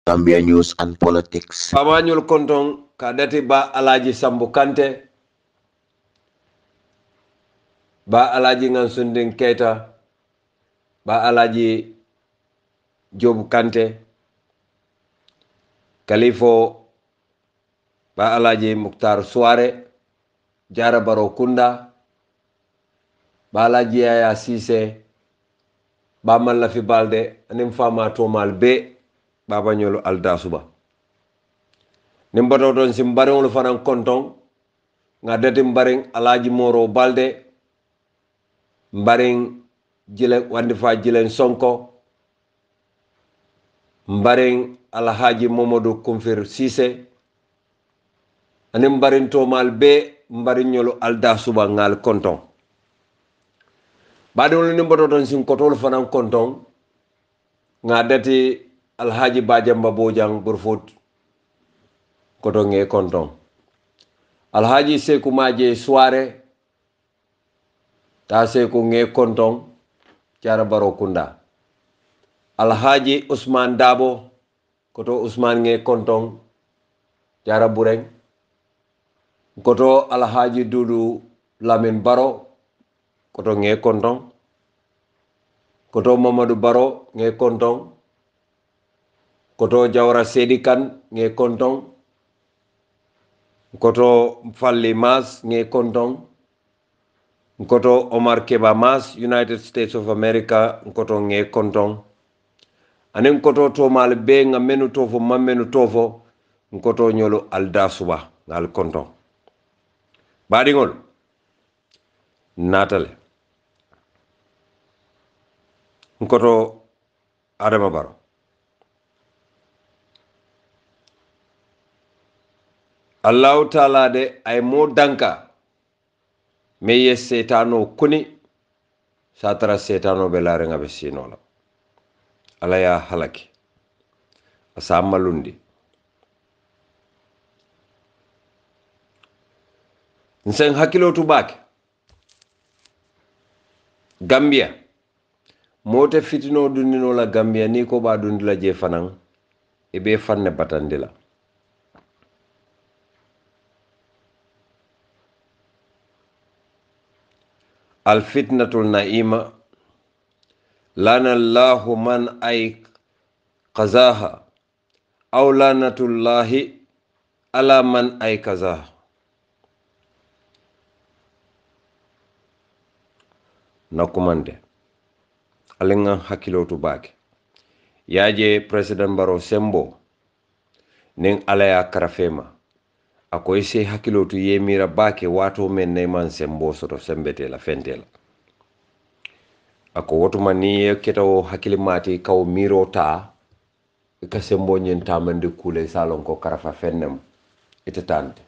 Gambia news and politics. Pamanyul kontong kadati ba alaji Sambu Kante, ba alaji Ngansundin Keita, ba alaji Jobu Kante, Kalifo, ba alaji Mukhtar Suare, Jara Baro Kunda, ba alaji Yaya Sise, ba Malafi Balde, anim fama tomal be, baba nyolo aldasuba. Nimbato don simbaring lu fanan kontong, ngadati mbaring alaji Moro Balde, mbaring jilen wandifa jilen Sonko, mbaring alhaji Momodu Kumfir Sise, anim mbaring tomal be, mbaring nyolo aldasuba ngal kontong. Badi wala nimbato don sim kotol fanan kontong, ngadati alhaji Bajamba Bojang Burfut koto nge kontong. Alhaji Seku Maje Suare ta Seku nge kontong Jara Baro Kunda. Alhaji Usman Dabo koto Usman nge kontong Jara Bureng. Koto Alhaji Dudu Lamin Baro koto nge kontong. Koto Mamadou Baro nge kontong. Koto Jawara Sedikan nge kontong. Koto Falli Mas nge kontong. Koto Omar Keba Mas, United States of America, koto nge kontong. Anen koto to mal be nga menu tofo mamenu tofo, koto nyolo aldasuba ngal kontong. Badingol natale. Koto Adama Baro. Allah Ta'ala de ay mo danka meye setano kuni satara setano belare ngabe sinola. Allah ya halaki. Asa malundi. Nsen hakilo tubake. Gambia. Mote fitino dunino la Gambia ni ko ba dundila je fanang ebe fanne batandila. Al-fitnatul na'ima lana Allahu man ay qazaha aw lanatullahi ala man ay qazaha. Nakumande alinga hakilotu bake yaje President Baro Sembo ning alaya karafema ako ise hakilotu yemira bake wato men neyman Sembo soto sembetela fentela ako wotuma ni ketawo hakilimati kaw miro ta ka Sembo nyen tamande kule salon ko karafa fennem itetante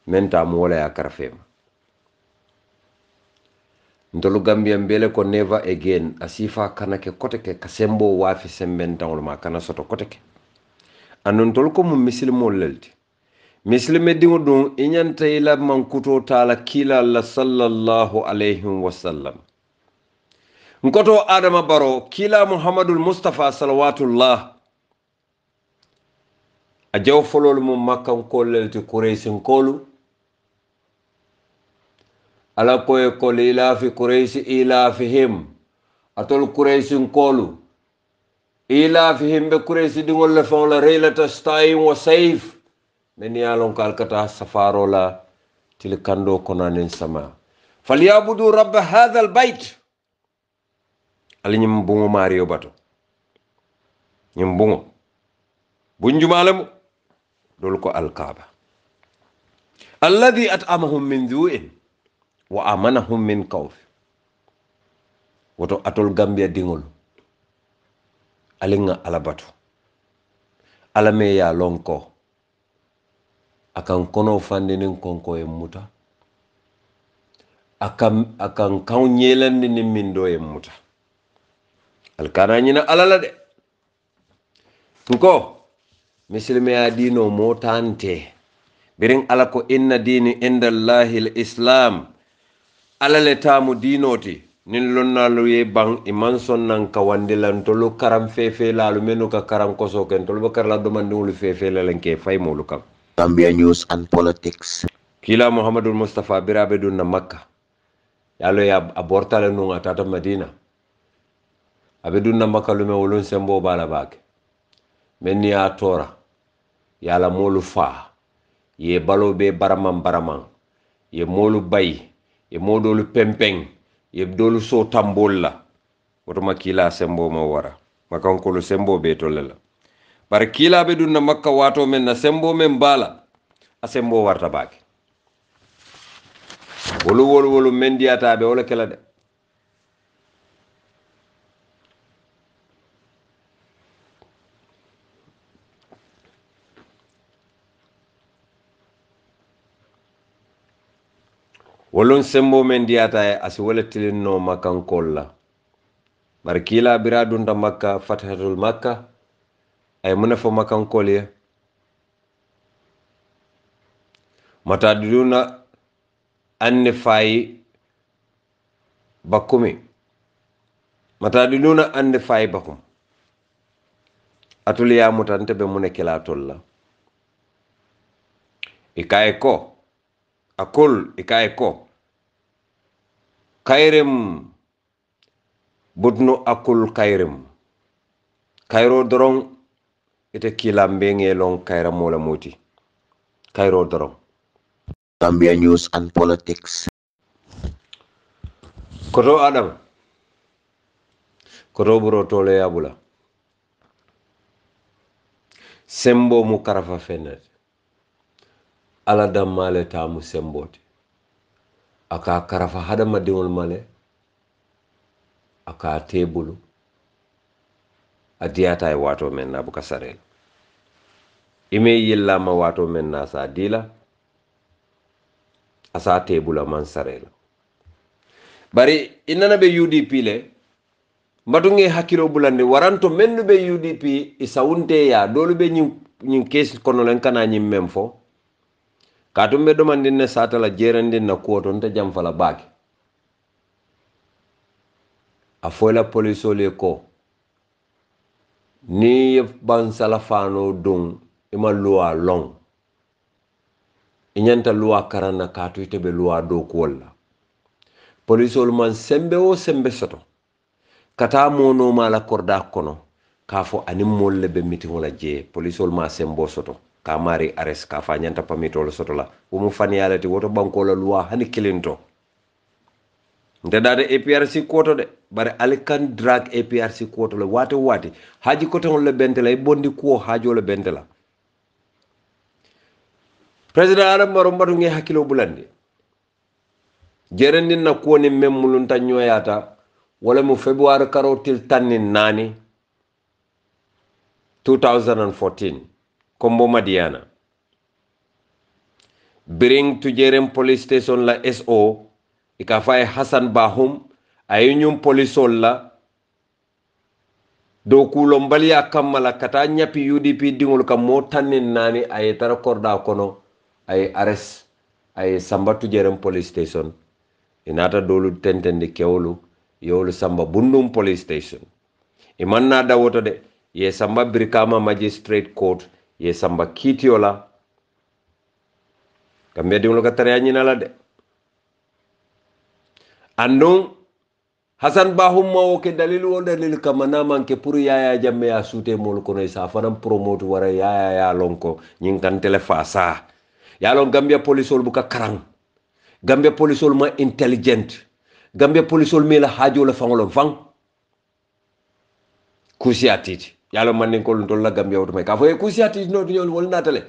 menta mo wala ya karafema ndolu Gambia mbele ko never again asifa kanake koteke ka Sembo wafi sembentangol ma kana soto koteke anon tol ko mum misilmo lelti mislime dingo dun inyanta ila mankuto taala kila la sallallahu alayhi wa sallam nkoto Adama Baro kila Muhammadul Mustafa salawatullah ajaw folol mum makkan kollelti Quraysin kolu ala koye koli ila fi Quraysi ila fihim atol Quraysin kolu ila fihim be Quraysi dingol le fon la reylata sta'in wa sayf men yalon kal kata safaro la tilkando konanin sama falyabudu rabb hadha albayt alinyim bungo mario bato nyim bungo bunjumalem dol ko alkaaba alladhi at'amahum min ju'in wa amanahum min khawf woto atol Gambia dingol alinga alabato alame ya lonko akan kono fandinin konko e muta akan kaw nyelandi ni mindo e muta alkana nyina alala de nko mislime ya dino motante birin alako inna dini indallahi alislam alale tamu dinoti nin lonnalu ye bang iman son nan kawandi lan tolu karam fefe lalu menu ka karam koso ken tolu bakar la domandulu fefe la lenke fay molu kam Gambia News and Politics. kila muhammadul mustafa birabe dun na makka yalo ya abortale nu atata madina abe dun na makka lume wolon sembo bala bake menni ya tora yala molu fa ye balo be baraman ye molu bay ye modolu pempeng ye dolu so tambolla woto makila sembo ma wara makankolu sembo be tolela bar kila be dun na makka wato men na sembo men bala a sembo warta bake wolu men diyata be wala kala de wolon sembo men diyata e asi wala tilinno makankol la bar kila bira dunta makka fatahatul makka ay muna fo makankol ye mata duna anne fayi bakumi mata duna anne fayi bakum atul ya mutante be muna kila tolla ikaye ko akul ikaye ko kayrem budno akul kayrem kayro dorong ite kila mbenge long kayra mola moti kayro dorong Gambia News and Politics. koto adam koto buro tole yabula sembo mu karafa fenet ala dammale tamu sembote aka karafa hadama dingol male aka tebulu adiyata e wato men na buka sarel ime yillama wato men na sa dila asa tebula man sarel bari inana be UDP le madunge hakilo bulande waranto mennu be UDP isawunte ya dolu be nyin case kono len kana nyim memfo katumbe do man dinne satala jerandin na kuoto nta jam fala baki afola police le ko ni bansala fano dun ima luwa long inyanta luwa karana katu itebe luwa do kolla police man sembe o sembe soto kata mono mala korda kono kafo anim molle be meeting wala je police ma sembo soto ka mari arrest ka fa nyanta pamitol soto la wumu fan yalati woto banko la loi hani kilinto ndedade APRC koto de bare alikan drag APRC koto le wati haji koto le bentela e bondi ko hajo le bentela president adam baro mbatu ngi hakilo bulandi jerendin na ko ni memmulun tan nyoyata wala mu february karotil tanin nani 2014 kombo madiana bring to jerem police station la SO ikafaye Hassan Bahum ayunyum polisol la do kulom baliya kamala kata nyapi UDP dingol kam mo tanin nani ay tara korda kono ay arrest ay samba to jerem police station inata dolu tentende kewlu yolu samba bundum police station imanna dawoto de ye samba Brikama magistrate court ye samba kitiola kambe dingol ka tare anyina la de andon Hassan Bahum mo ke dalilu o dalil kamana manke pour yaya jamme ya sute mol kono sa fanam promote wara yaya lonko nyin kan telefa sa ya lon Gambia polisol buka karang Gambia polisol ma intelligent Gambia polisol me la hajo la fangolon fang kusiatiti yalo man ko lon la Gambia woto may ka fo kusiatiti no ñol wol natale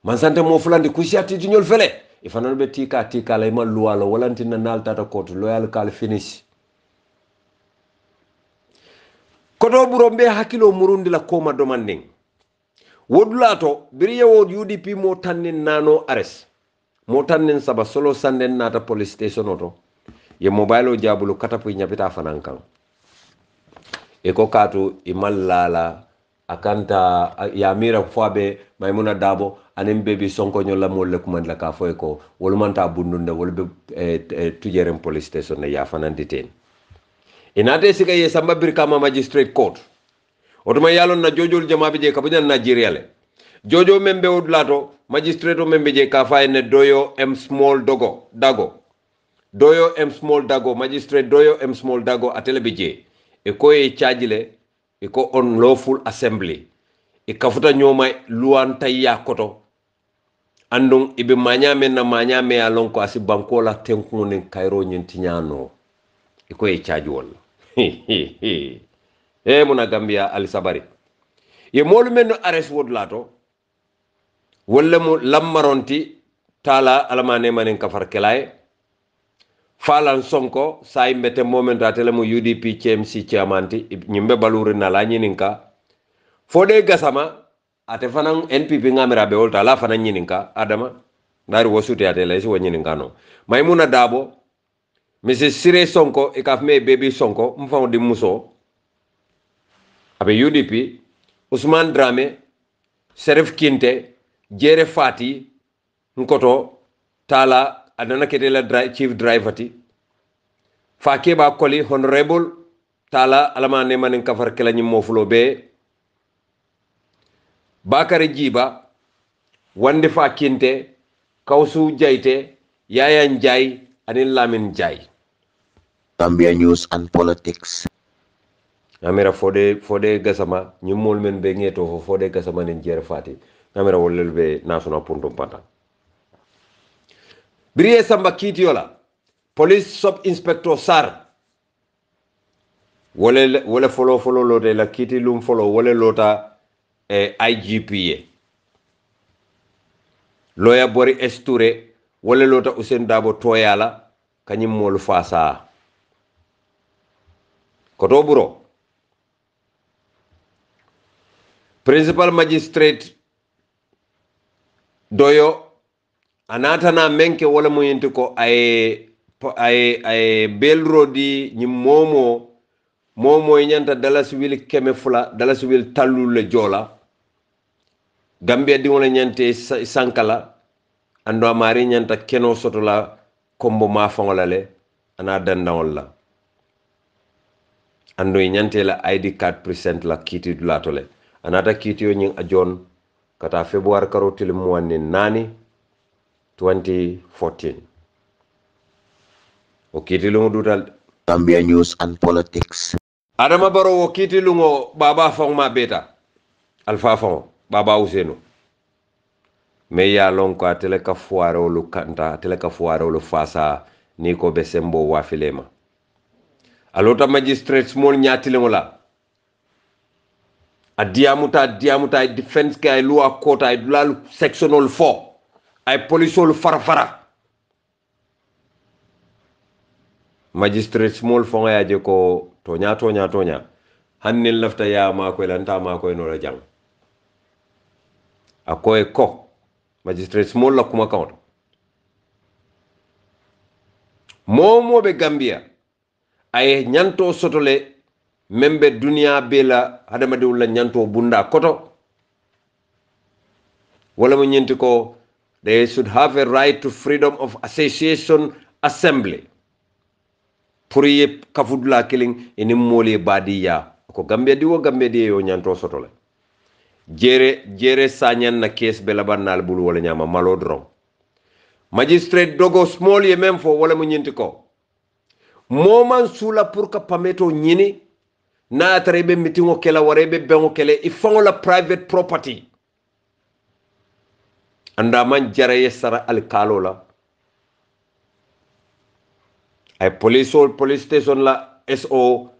man sante mo fulandi kusiatiti ñol fele ifana be tika lay man luwalo walantina naltata koto loyal kal finish koto burombe hakilo murundi la koma domanding wodulato biriye wod UDP mo tanin nano ares mo tanin saba solo sanden nata police station oto ye mobile o jabulu katapu nyapita fanankan e ko katu imallala akanta yamira fwabe maimuna dabo anem bebi sonko nyola molle kumandla ka foy ko wolmanta bundunde wolbe tujerem police station ne ya fananditen inate sika ye samba Brikama Magistrate Court otuma yalon na jojol jama be je kabunya Nigeria le jojo membe odlato magistrate membe je ka fayne doyo m small dago doyo m small dago magistrate doyo m small dago atele be je e ko e charge le e ko on lawful assembly e kafuta nyoma luan tayya koto andon ibe manyame na manyame alon ko asi bankola tenku nen kairo nyintinyano e ko e charge wala e muna Gambia al sabari ye molu men arrest wod lato wala mu lamaronti tala alamane manen kafar kelay falan sonko say mbete moment atele mu UDP CMC chairmanti nyimbe baluri na la nyininka fode gasama ate fanan NPP ngamira be wolta la fanan nyininka adama dari wosuti atele si wonyininka no maymuna dabo Mrs. Sire Sonko ikafme baby Sonko mfano di muso abe UDP Ousmane Dramé Serif Kinte Jere Fati nkoto tala adana kete la chief driver ti fake ba koli honorable tala alama ne manin kafar kala nyim mofulo be Bakari Jiba Wande Fa Kinte Kawsu Jaite Yaya Njai Anil Lamin Njai Gambia News and Politics. Amira fode gasama nyimol men be ngeto fo fode gasama nen Jere Fati amira wolel be national puntum pata Briye Samba Kitiola Police Sub Inspector Sar wole follow lote la kiti lum follow wole lota IGPA Lawyer Bori Esture wole lota Usen Dabo Toyala kanyim mol fasa koto buro Principal Magistrate Doyo anata na menke wala mo yenti ko ay belrodi ni momo nyanta dalas wil keme fula dalas wil tallu le jola Gambia di wala nyante sankala ando amari nyanta keno soto la kombo ma fangola le ana dandawol la ando nyante la ID card present la kiti dulatole anata kiti yo nying ajon kata February karotil muwanni nani 2014 o kiti lungo dutal Gambia News and Politics. Adama Barrow o kiti lungo baba fong ma beta alfa fong baba useno me ya lon ko atele ka fuaro lu kanta atele ka fuaro lu fasa ni ko be sembo wafilema alota magistrate small nyati lengola a diamuta defense kay loi court ay dulal sectional 4 ay polisol farfara magistrate small fonga yaje ko tonya hannil lafta ya ma ko lanta ma ko no la jang akoy ko magistrate small la kuma kawto momo be Gambia ay nyanto sotole membe dunia bela hadama de wala nyanto bunda koto wala mo nyenti ko they should have a right to freedom of association assembly pour ye kafudula killing eni moli badiya ko Gambia diwo Gambia di yo nyanto sotole jere sanyan na case bela banal bul wala nyama malodron magistrate dogo small ye même fo wala mo nyenti ko moman sula pour ka pameto nyini na tarebe mitingo kela warebe bengo kele ifango la private property anda man jaraye sara alkalo la ay police station la SO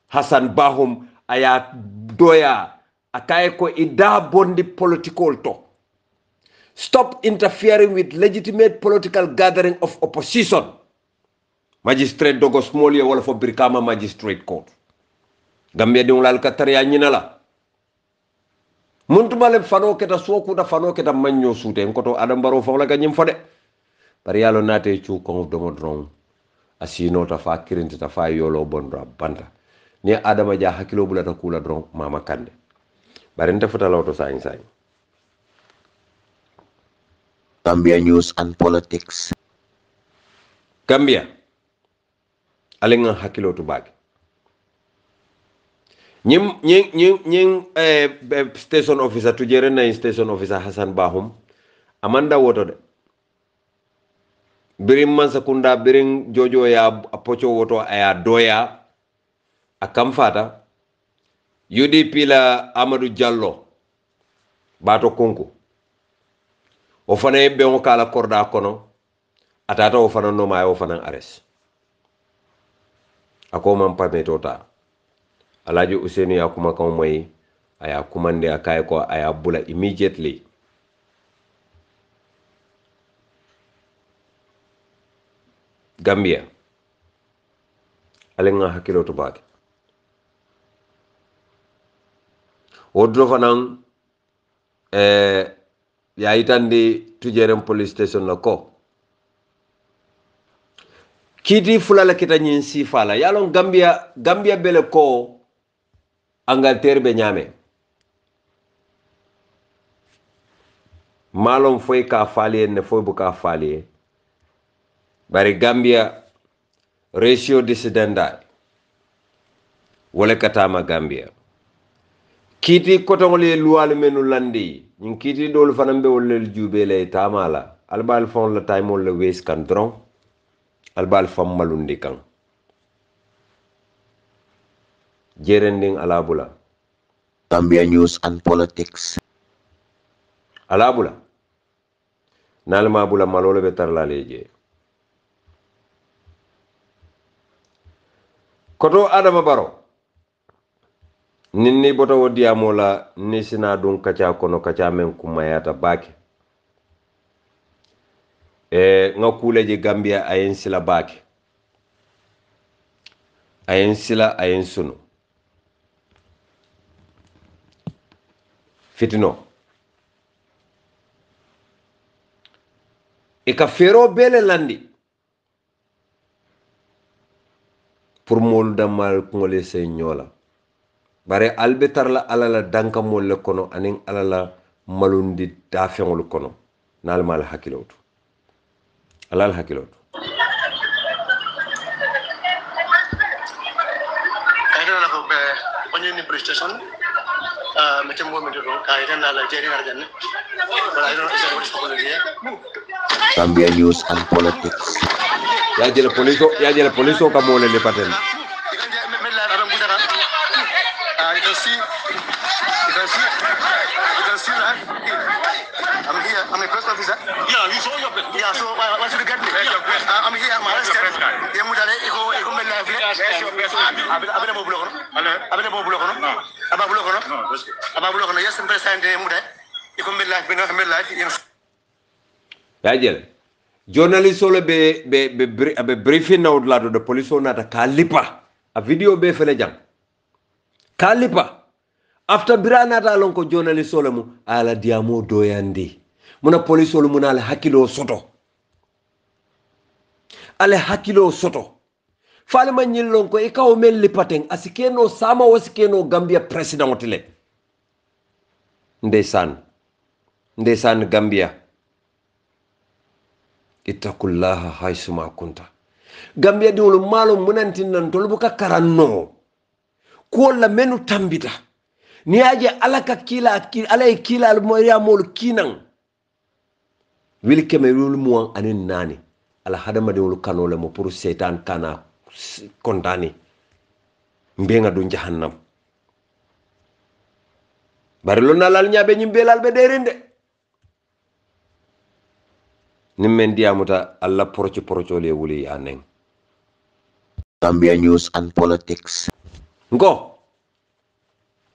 Hassan Bahum aya doya akaye ko ida bondi political to stop interfering with legitimate political gathering of opposition magistrate dogo small ye wala fo Brikama Magistrate Court Gambia di ngulal katariya nyina la muntuma le fano keta soku da fano keta manyo sute ngoto Adam Barrow fa wala ganyim fode bari yalo nate ci ko do modron asino ta fa kirinti ta fa yolo bondra banda ni Adama ja hakilo bulata kula dron mama kande bari nta futa lawto sañ Gambia News and Politics. Gambia alenga hakilo to bagi ñing station officer tujere na station officer Hassan Bahum amanda woto de birin Mansakunda birin jojo ya apocho woto aya doya akam fata UDP la Amadou Diallo bato konko o fana be on kala korda kono atata o fana no ma o fana arrest ako man pameto ta Alhaji Usainu ya kuma kan mai aya kumande akay ko aya bula immediately Gambia alenga hakilo to bake wodro fanan ya itandi tujeren police station la ko kiti fulala kita nyin sifala yalon Gambia bele ko Angleterre be nyame malon foy ka fali ne foy bu ka fali bari Gambia ratio dissidenda wala katama Gambia kiti kotongole luwal menu landi nyin kiti dol fanambe wolel jubele tamala albal fon la time le wes kan dron albal fam malundi kan jerending alabula Gambia News and Politics. Alabula nalma bula malolo be tarla leje koto Adama Barrow ninni boto wodiamo la ni sina dun kacha kono kacha men kumayata bake nga kuleje Gambia ayen sila bake ayen sila ayen sunu fitino ka fero bele landi pour molu damal ngole se nyola bare albetar la alala danka molle kono anin alala malundi dafengol kono nal mal hakilotu alal hakilotu ayna ko be onye ni police station metem mo medo ka ayna la jeri arjan wala ayna isa police ko le Gambia News and Politics. ya jele police ka mole le paten you can see that I'm here. I'm a press officer. Yeah, you saw your press. Yeah, so why should you get me? I'm here. I'm arrested. Yeah, mudale. Iko mel live. Yes, your press. Abena mo bulo kono. Abena mo bulo kono. Aba bulo kono. Aba bulo kono. Yes, president mudale. Iko mel live. Bena mel live. ya jele journalist ole be briefing na odlado de police onata kalipa a video be fele jang kalipa after birana ta lon ko journalist ole mu ala diamo doyandi muna police ole muna ala hakilo soto ale hakilo soto fale man lon ko e kaw mel li paten asikeno sama wasikeno Gambia president otile ndesan Gambia ittaqullaha haysuma kunta Gambia diwol malo munantin nan tolbu ka karanno ko la menu tambita ni aje alaka kila alay kila al moya mol kinan wil keme wil mo anin nani ala hadama diwol kanole mo pour setan kana kontani mbenga do jahannam bari lo nalal nyaabe nyimbelal be derinde nimmen diamuta alla porocho le wuli anen Gambia News and Politics. ngo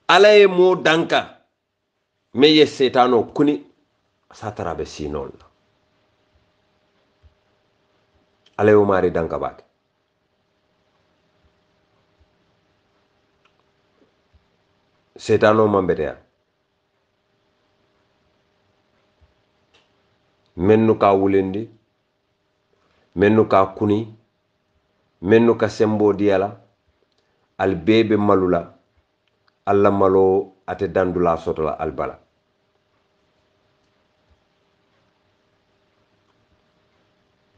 alaye mo danka meye setano kuni satara be sinol alaye o mari danka bak setano mambetea mennu ka wulendi mennu ka kuni mennu ka sembo diala al bebe malula alla malo ate dandula sotola albala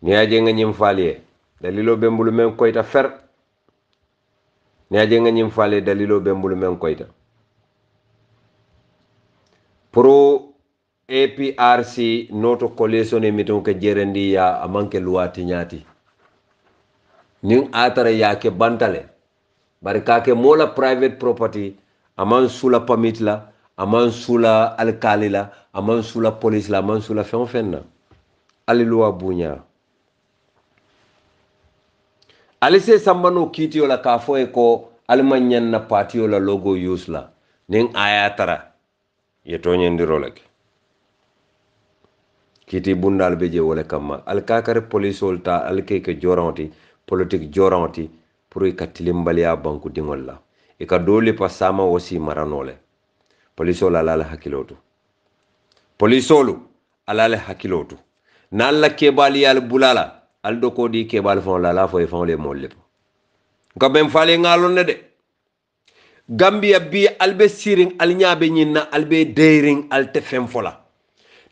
ni aje nga nyim faliye dalilo bembulu men koyta fer ne aje nga nyim fale dalilo be mbulu men koyta pro APRC noto coalition e miton ke jerendi ya amanke luwati nyati nin atara yake bantale bari kake mola private property aman sula permit la aman sula alkali la aman sula police la aman sula fen fenna ali luwa bunya ali se sambano kitiyo la kafo e ko almanyan na partiyo la logo use la nin ayatara yetonye ndirolake kiti bundal beje wala kamma alkakare police olta alkeke joranti politique joranti pour ikatilimbaliya banku dingol la ika doli pa sama wasi maranole police ola ala hakilotu police olu ala hakilotu nalla kebali al bulala al doko di kebal fon la fo e fon le molle ko ben fale ngalon de Gambia bi albe siring al nyaabe nyinna albe deyring al tefem fola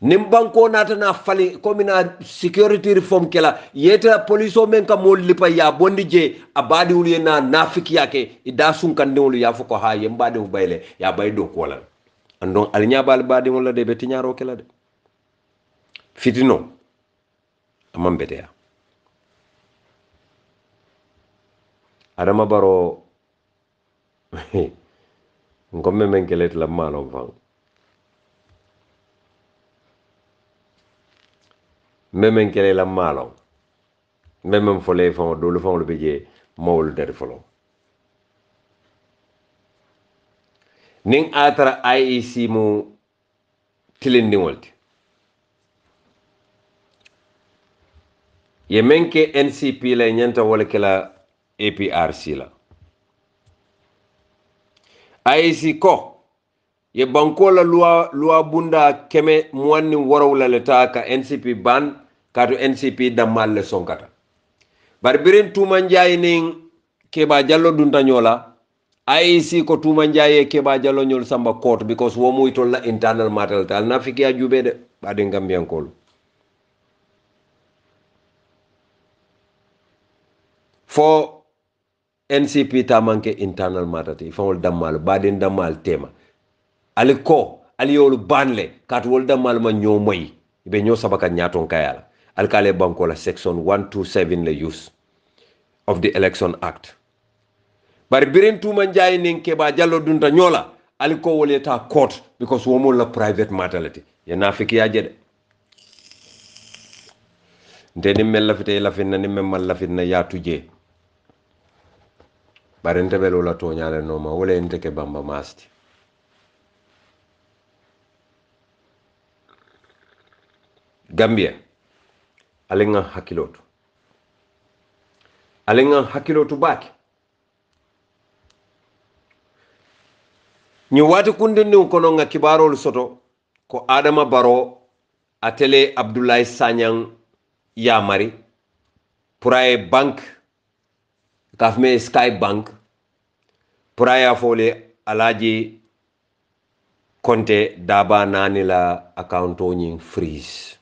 nim banko nata na fali komina security reform kela yeta police o men ka mol lipa ya bondi je abadi wuli na nafiki yake ida sun kan dewlu ya foko ha yembade u bayle ya baydo kola andon al nyaabal badi wala de beti nyaro kela de fitino amam bete ya Adama Barrow ngomme men kelet la malo fang memen kele la malo memem fole fang do lu fang lu beje mawul der folo ning atara IEC mu tilindi wolti yemenke NCP la nyanta wala kala APRC la IEC ko ye banko la loi bunda keme muanni warawla leta ka NCP ban kato NCP damal le sonkata barbirin tumanjay ning keba jallo dunta nyola IEC ko tumanjay keba jallo nyol samba court because wo muy tol la internal matter tal na fiki ajube de badi ngambian kol fo NCP ta manke internal matter ti fawol damal badin damal tema aliko aliyolu banle kat wol damal ma nyomoy be nyo sabaka nyaton kayala alkale banko la section 127 le use of the election act bar birin tuma njaay nin ke ba jallo dunta nyola aliko woleta court because womo la private matter ya nafiki ya jede ndeni mel la fite la finna ni mel la finna ya tuje barente belo la to nyaale no ma wala ente ke bamba masti Gambia alenga hakilotu baki ni wati kundin kono nga kibarol soto ko Adama Barrow atele Abdoulaye Sanyang yamari puraye bank kafme Sky Bank puraya fole alaji konte daba nani la accounto nyin freeze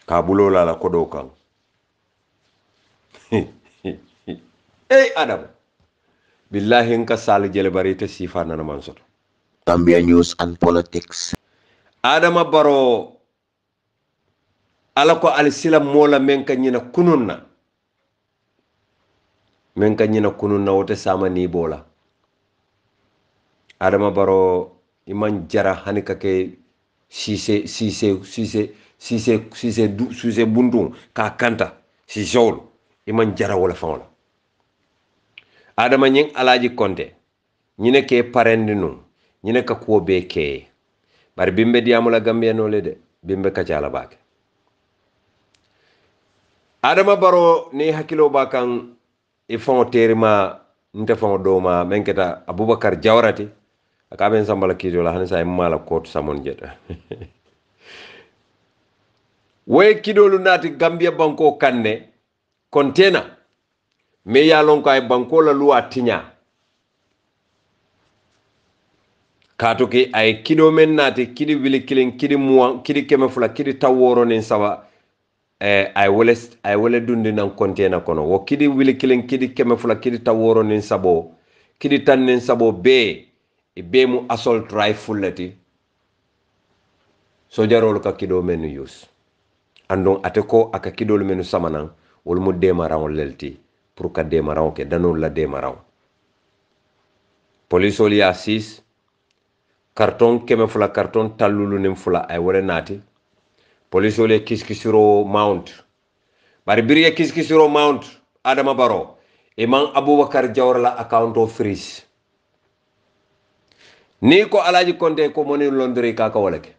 kabulo la kodo kan hey Adam billahi nka sal jele barite sifa nana man soto Gambia News and Politics. Adama Barrow alako alisila mola menka nyina kununna wote sama ni bola Adama Barrow iman jara hanika ke sise bundu ka kanta si jol iman jara wala fawla Adama nying alaji konte nyine ke parendi nu nyine ka ko be ke bar bimbe diamula Gambia no le de bimbe ka jala baake Adama Barrow ni hakilo bakan ifon terima nte fon doma menketa Abubakar Jawrati akaben sambala kijo la hanisa mala court samon jeta we kidolu nati Gambia banko kanne container me ya lon ko ay banko la loi tinya kato ke ay kido men nati kidi wili kilin kidi muwan kidi keme fula kidi taworo nin sawa ay wole dundi nan container kono wo kidi wili kilin kidi keme fula kidi taworo nin sabo kidi tannen sabo be e be mu assault rifle lati sojarol ka kido men use andon ate ko aka kidol menu samanan wol mu demaran lelti pour ka demaran ke danol la demaran police oli assist carton keme fula carton tallulu nim fula ay wala nati police oli kiskisiro mount bari biriye kiskisiro mount Adama Barrow imam Abubakar Jawara la account of freeze ni ko alaji konte ko moni laundry kaka walake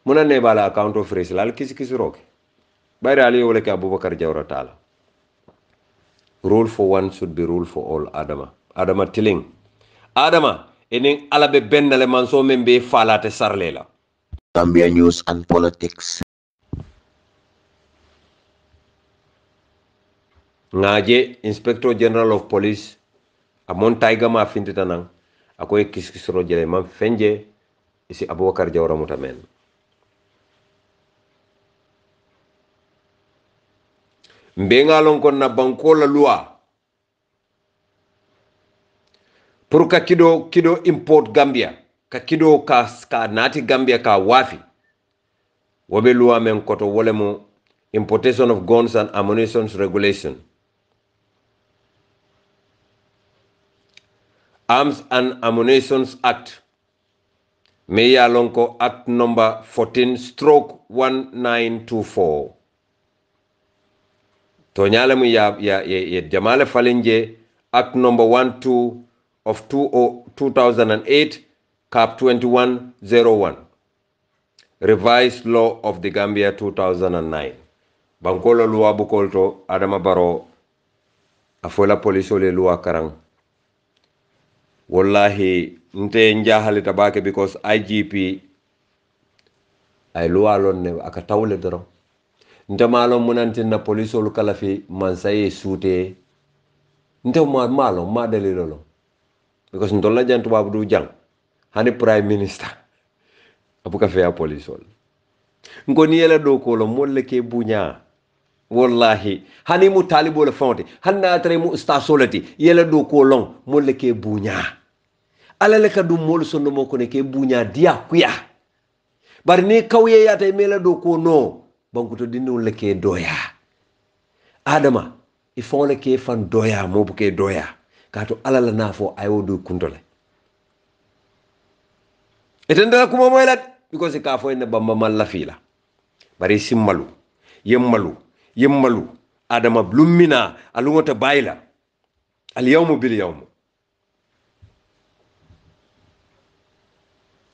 muna ne bala account of freeze lal kiskisiro ke bari ali walake Abubakar Jawara taala rule for one should be rule for all. Adama tiling Adama enin alabe bennale manso membe falate sarlela. Gambia News and Politics. Ngaje Inspector General of Police amon taiga ma fintita nang akoy kiskisro jele man fenje isi Abubakar Jawara mutamen mbenga lon kon na banko la loi pour ka kido import Gambia ka kido ka nati Gambia ka wafi wobe loi men koto wolemo Importation of Guns and Ammunition Regulation, Arms and Ammunitions Act, Meya Lonko Act number 14/1924. Tonyale mu ya Jamale Falinje Act number 12 of 2008 cap 2101. Revised Law of the Gambia 2009. Bankolo luwa bukolto Adama Barrow afola police ole luwa karang. Wallahi nte njahali tabake because IGP ay luwa lon ne aka tawle doro. Nte malo munantin na police olu kalafi mansaye sute. Nte malo ma dalilolo. Because ntola jantu babu du jang. Hani prime minister. Abuka feya police olu. Ngoni yela do ko lo molle ke bunya. Wallahi hani mu talibo le fonte hanna tare mu stasolati yela do ko long molle ke bunya ala le ka dum mol sonno mo ko ne ke bunya dia kuya bar ni kawye ya tay mela do ko no banku to dinu le ke doya Adama il faut le ke fan doya mo bu ke doya kato ala la nafo ayo do kuntole etenda ko mo moylat because ka fo ne bamba mal la fila bari simmalu yemmalu Adama blumina alungota bayla al yawmu bil yawm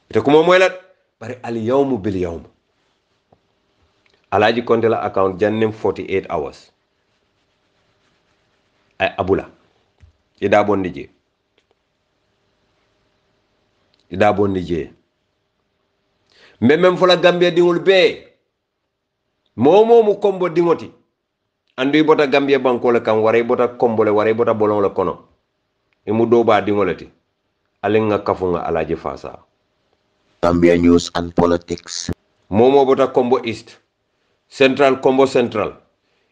te kuma moylat bari al yawmu bil yawm alaji konte la account jannem 48 hours ay abula ida bondi je memem fola Gambia dingul be momo mu kombo dingoti andu bota Gambia banko le kan waray bota kombo le waray bota bolon le kono imu do ba dingolati alinga kafunga alaji fasa. Gambia News and Politics. Momo bota kombo east central kombo central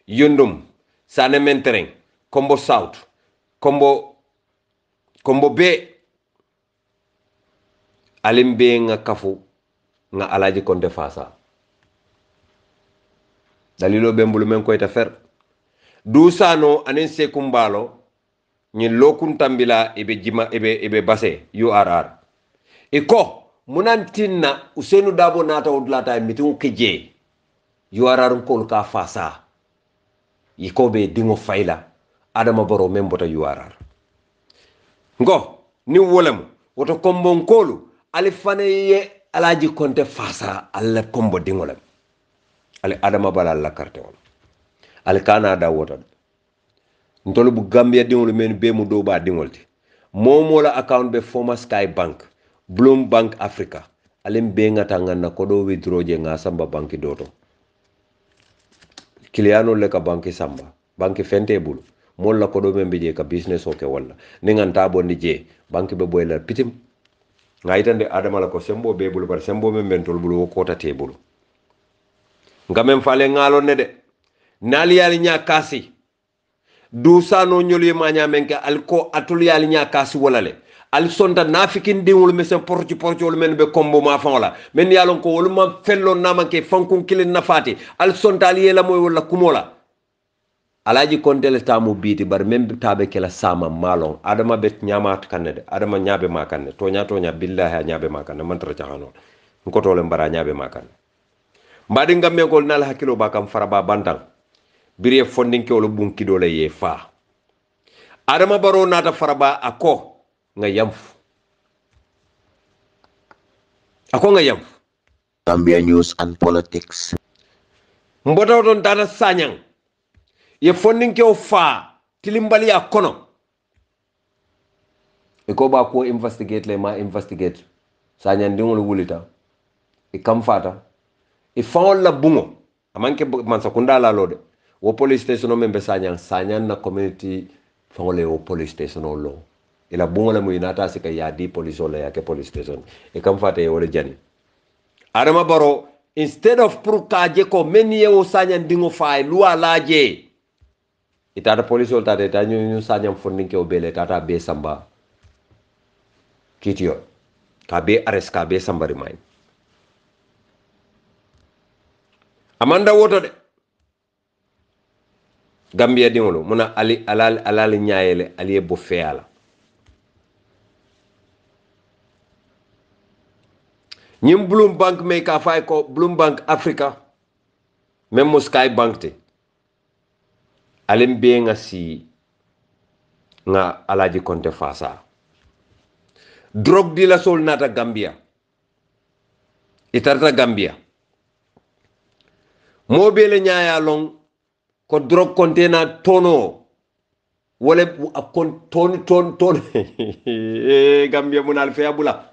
yundum sane mentereng kombo south kombo be alimbe nga kafu nga alaji konde fasa. Dalilo bembulu men ko ita fer du sano anen se kumbalo ni lokun tambila ebe base URR iko munantinna Usenu Dabo nata odlata mitu keje URR ko ka fasa iko be dingo faila Adama Barrow membota URR ngo ni wolem woto kombo nkolu alifane ye alaji konte fasa alla kombo dingolem ale Adama Barrow la carte on ale Canada wota ntolu bu Gambia dingol men be mu do ba dingolti momo la account be former Sky Bank Bloom Bank Africa alem be ngata nganna ko do withdraw je nga samba banki doto kiliano le ka banki samba banki fente bulu mol la ko do men je ka business o ke wala ni nganta bondi je banki be boyla pitim ngaitande Adama la ko sembo be bulu bar sembo men mentol bulu ko ta te bulu ngamem fale ngalo ne de nali yali nya kasi du sano nyoli ma nyamenke alko atul yali nya kasi walale al sonda nafikin dingul mesen porti wol men be kombo ma fawla men yalon ko wol ma fello namanke fankun kilin nafati al sonda ali yela moy wala kumola alaji kontele tamu biti bar même tabe kala sama malon adama bet nyamat kanede adama nyabe makane to nya billahi nyabe makane man tara jaxano ko tole mbara nyabe makane mbadi ngamme gol nal hakilo bakam faraba bandang bire fondin ke wala bunki dole ye fa adama baro nata faraba ako nga yamf ako nga yamf Gambia News and Politics. Mbota don dana sanyang ye fondin ke o fa tilimbali ya kono e ko ba ko investigate le ma investigate sanyang dingol wulita e kam fata e fawon la bungo amanke man sakunda la lode wo police station o membe sanyang na community fawole wo police station o lo ila bungo la muy nata sika ya di police o la ya ke police station e kam fata e wala jani adama baro instead of pour kaje ko menye wo sanyang dingo fay loi laje itata police ol tata ta ñu sanyam fondinke o bele tata be samba kitio ka be arrest ka be sambari may amanda woto de Gambia dingolo muna ali alal nyaayele ali bo feala ñim Bloom Bank me ka fay ko Bloom Bank Africa même mo Sky Bank te alim be nga si nga alaji konte fasa drug dealer sol nata Gambia itarta Gambia mo bele nyaaya long ko drug container tono wala kon ton Gambia munal fe abula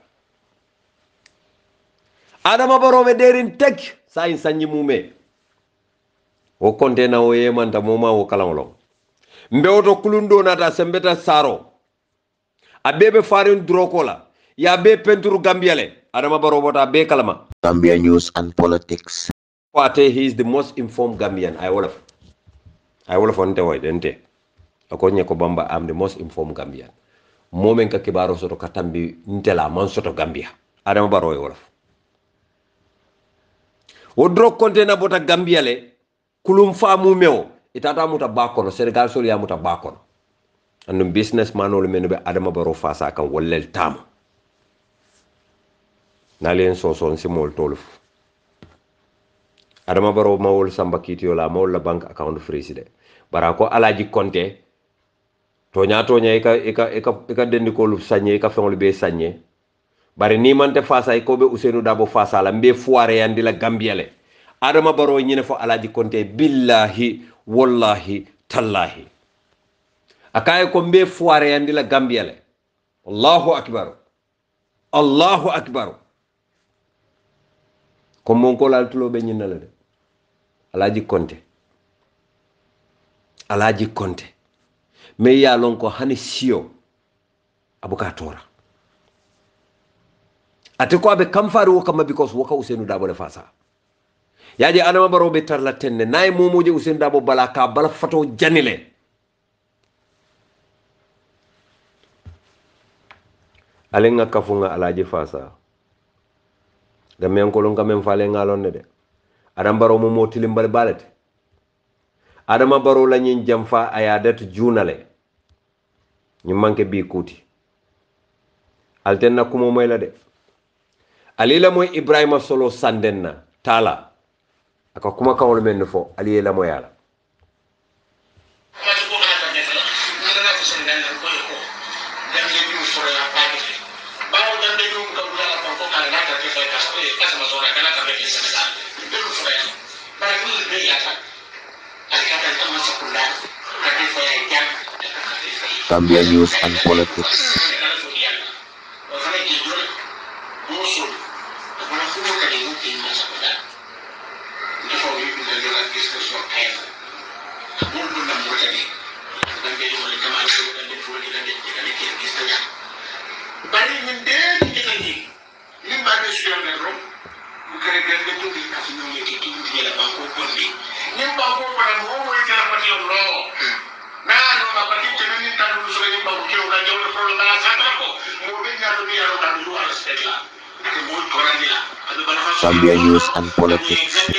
adama barobe derin tek sa in sanyi mume o container o yemanta moma o kalangolo mbewto kulundo nata sembeta saro abebe farin drokola ya be penturu Gambiale adama barobota be kalama Gambia News and Politics. Pate, he is the most informed Gambian I will have on the way dente akonye ko bamba I'm the most informed Gambian momen ka kibaro soto katambi ntela man soto Gambia adama baro e wolof o drog container bota Gambiale kulum famu mewo itata muta bakono Senegal sol ya muta bakono andum businessman ol menube adama baro fasa kan wollel tam nalen so simol toluf adama baro mawol samba kitio la mawol la bank account freeze de barako alaji konte tonya ika dendi ko lu sanye ika fengol be sanye bari ni mante fasa ko be Ousainou Dabo fasa la mbe foire yandi la Gambiale adama baro nyine fo alaji konte billahi wallahi tallahi akaye ko mbe foire yandi la Gambiale Allahu akbar ko mon ko lal tulo be nyina la de alaji konte me ya lon ko hani sio abuka tora ate ko abe kamfari wo kama because woka Ousainou Dabo le fasa yaji adama baro be tarla tenne nay momoje Ousainou Dabo bala ka bala fato janile alenga kafunga alaji fasa gamen ko lon gamen fale ngalon de adam baro mo tilim bal balete adama baro la ñin jamfa ayadat junale ñu manke bi kuti altenna kumo moy la de alila moy Ibrahima Solo Sandenna tala aka kuma kawol men fo alila moy ala Gambia News and Politics. Gambia News and Politics.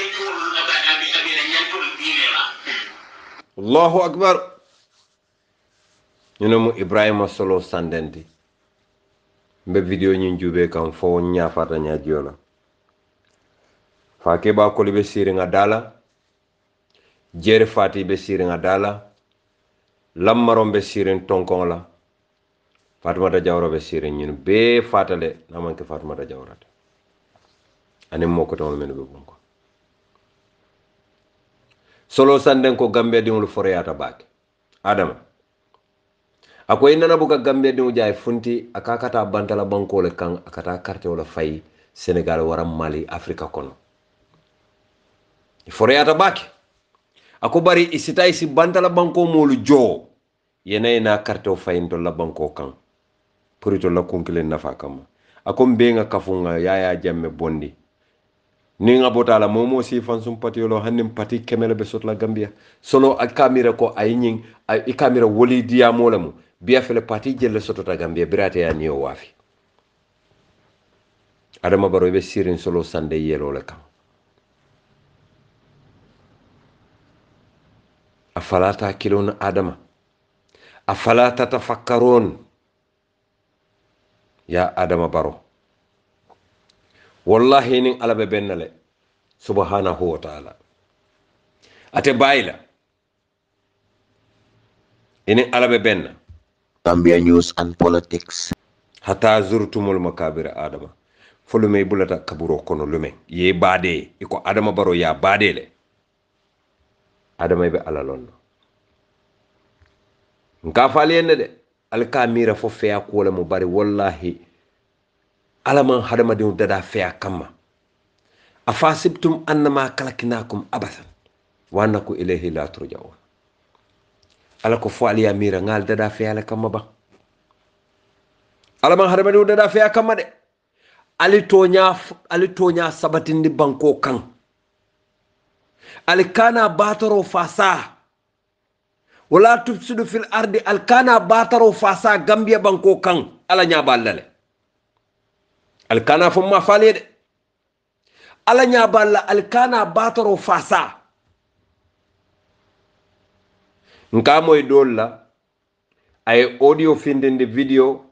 Allahu Akbar. You know Ibrahima Solo Sandenti. Mbe video nyin jube kan fo nya fata nya jiola. Fa ke ba ko libe siri nga dala. Jere fati be siri nga dala. Lammaron be siri tonkon la. Fatuma Jawara be siri nyin be fatale na manke Fatuma Jawara. Ani moko to men be bonko. Solo Sanden ko Gambia di ngul foreyata baake. Adama. Akoy nana buka Gambia di jaay funti akakata bantala banko le kan akata carte wala fay Senegal wara Mali Afrika kono. Foreyata baake. Ako bari isita isi bantala banko molu jo yenay na carte o fay ndo la banko kan. Purito la kunkile nafa kama. Ako mbenga kafunga yaya jamme bondi. Ni nga botala momo si fansum patiolo hannim pati kemele be sotla Gambia solo ak kamera ko ay nying ay kamera woli dia molamu biya fele pati jelle sotota Gambia birate ya niyo wafi Adama Barrow be sirin solo sande yelo le kan afalata kilon Adama afalata tafakkarun ya Adama Barrow wallahi nin ala be bennale subhanahu wa ta'ala ate bayila inin ala be benna Gambia News and Politics. hata zurtumul makabir Adama folume bulata kaburo kono lume ye bade iko Adama Barrow ya bade le Adama be ala lonno nka fali enne de alkamira fo feya ko le mo bari wallahi alaman hadamadin dada feya kama afasibtum annama kalakinakum abathan wa annakum ilayhi la turja'un alako fo aliya mira ngal dada feya la kama ba alaman hadamadin dada feya kama de alitonya sabatindi banko kan alkana bataro fasa wala tufsidu fil ardi alkana bataro fasa Gambia banko kan ala nya ballale alkana fo ma falede ala nya balla alkana bataro fasa nka moy dolla ay audio findinde video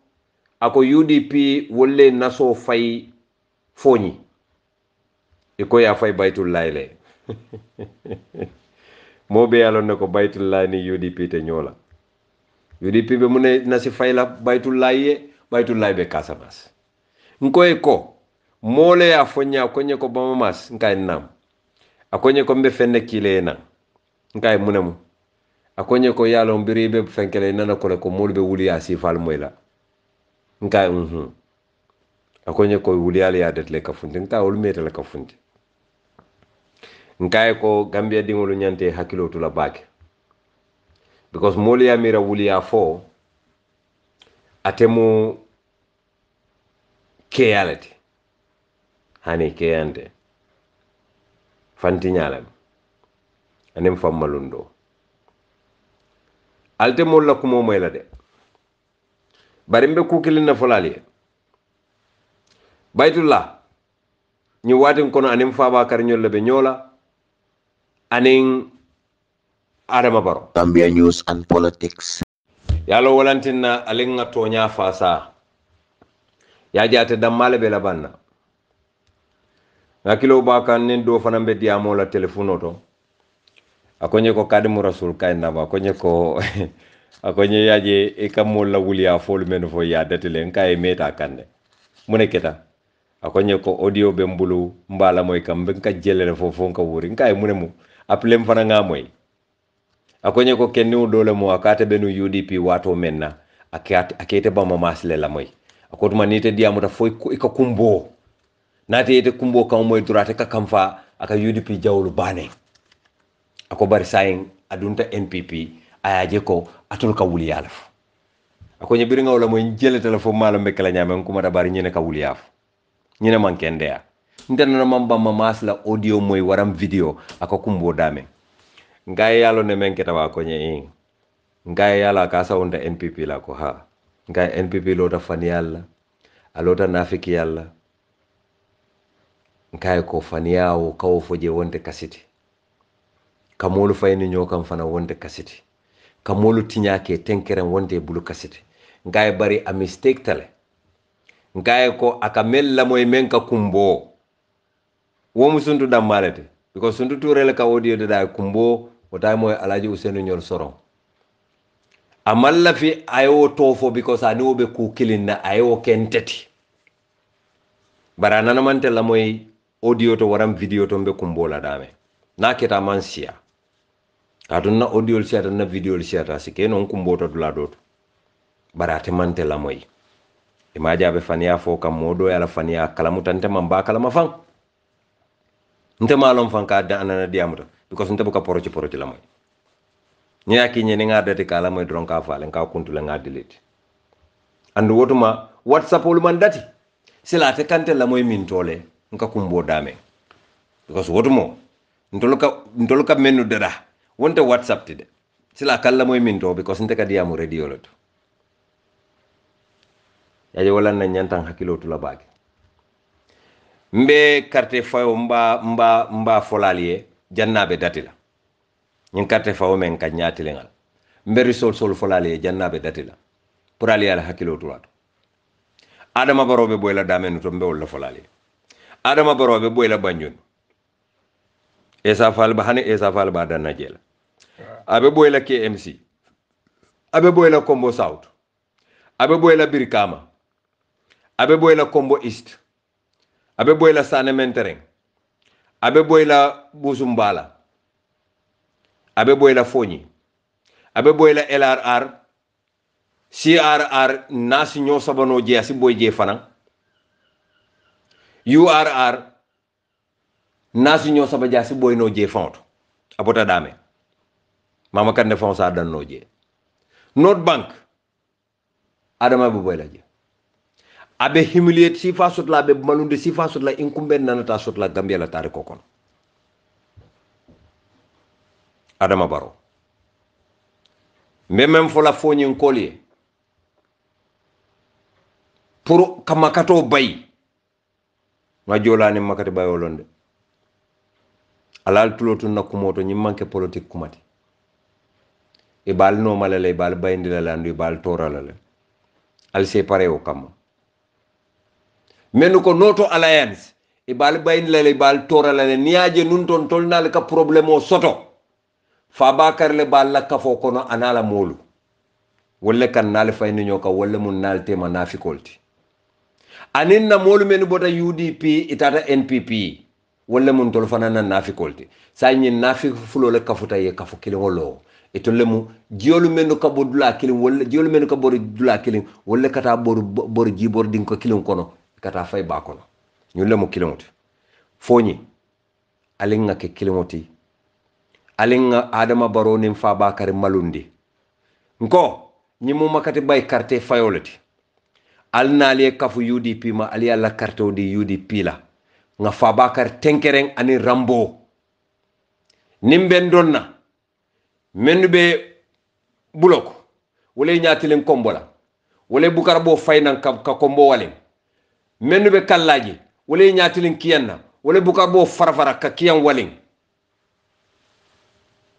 ako UDP wolle naso fay foni iko ya fay baytul layle mobe yalon ne ko baytul lay ni UDP te ñola UDP be mu ne nasi fay la baytul lay be Casamance nkoy ko mole ya fonya konye ko bamamas nkay nam akonye ko mbe fenne kile na nkay munemu akonye ko yalo mbiri be fenkele nana ko le ko molbe wuli ya sifal moyla nkay akonye ko wuli ya detle ka funti nkay wol metel ka funti nkay ko Gambia dingolu nyante hakilo to la baake because mole ya mira wuli ya fo atemu keyalati hani keyante fanti nyalam anem fammalundo alte molla kumo moyla de barimbe kukilin na folali baytullah ni watin kono anem faba kar nyolle be nyola anin Adama Barrow Gambia News and Politics. yalo walantinna alinga tonya fasa ya jate dammale be labanna ngakilo baka nen do fana be diamo la telefono to akonye ko kadimu rasul kayna ba akonye ko akonye yaje e kamol la wuliya fol men fo ya datele nkay meta kande muneketa akonye ko audio be mbulu mbala moy kam be ka jelele fo fo ka wuri nkay munemu appelem fana nga moy akonye ko kenni dole mo akate benu UDP wato menna akete ba mamasle la moy akotuma nite diamuta foy ko kumbo nate ite kumbo kan moy durate ka kamfa aka UDP jawlu bane ako bari sayin adunta NPP ayaje ko atul ka wuli yalaf ako nyebiri ngawla moy jele telefon malo be kala nyame ko mata bari nyene ka wuli yaf nyene man kendea ndana mamba mamasla audio moy waram video ako kumbo dame ngaye yalo ne menketa wa ko nye ngaye yala ka sa onda NPP la ko ha ngaye NPP lo da fan yalla alota nafiki yalla nkaye ko faniya o kawo foje wonde kasiti kamolu fayni ñokam fana wonde kasiti kamolu tiñake tenkeren wonde bulu kasiti ngaye bari a mistake tale ngaye ko aka mella moy men ka kumbo womu suntu dammalete because suntu turele ka audio de da kumbo wota moy alaji Usenu ñol soron amalla fi ayo tofo because ani wobe ku kilinna ayo kenteti bara nana mante la moy audio to waram video to be kumbola dame na keta man siya aduna audio siya na video siya sike non kumboto dula dot bara te mante la moy imaja be faniya fo kam modo yala faniya kala mutante man ba kala mafan nte malom fan ka da anana diamuta because nte buka poroci la moy ñaki ñe nga dati kala moy dron ka faale ka kuntu la nga delete andu wotuma whatsapp ul man dati sila te kante la moy min tole nka kumbo dame because wotumo ndoluka menu dada wonte whatsapp tide sila kala moy min to because nte ka diamu radio lot yaje wala na nyantan hakilo tula baake mbe carte fayo mba folaliye jannabe datila ñin carte fawo men ka ñaati lengal mberi sol folaliye jannabe datila pour ali ala hakilo tulato adama barobe boyla damenu to mbewol la folaliye adama barobe boyla banjun esa fal ba danna jela abe boyla KMC abe boyla Kombo South abe boyla Birkama abe boyla Kombo East abe boyla Sane Mentereng abe boyla Busumbala abe boyla Fonyi abe boyla LRR CRR nasi ñoo sabano je asi boy je fanan URR nasi ñoo saba jasi boy no je fonto abota dame mama kan defon sa dan no je North Bank adama be boyla je abe humiliate sifa sotla be malunde sifa sotla incumbent nanata sotla Gambia la tari kokon adama baro même fo la foñi collier pour kamakato bay ma jolani makati bayolonde alal tulotu nakumoto ñi manke politique kumati e bal no malale bal bayndi la landu bal torala al séparé o kam menu ko noto alliance e bal bayndi la bal torala niaje nun ton tolnal ka problème o soto fa bakar le bal la kafo kono anala molu wolle kan nal fayni ñoka wolle mun nal tema nafikolti anin na molu menu bota UDP itata NPP wolle mun tol fanana nafikolti sa ñin nafik fulo le kafuta ye kafu kilingolo etolle mu jiolu menu ka bodula kiling wolle jiolu menu ka bori dula kiling wolle kata bor jibor ding ko kiling kono kata fay ba kono ñulle mu kilingoti foñi alinga ke kilingoti alinga adama baro nim fa bakari malundi nko ñimu makati bay carte fayolati alnaali kafu UDP ma ali alla carte di UDP la nga fa bakar tenkereng ani rambo nimben donna menube buloko wole ñaatilen kombola wole bukar bo faynan ka kombo walen menube kallaji wole ñaatilen kiyanna wole bukar bo farfara ka kiyan walen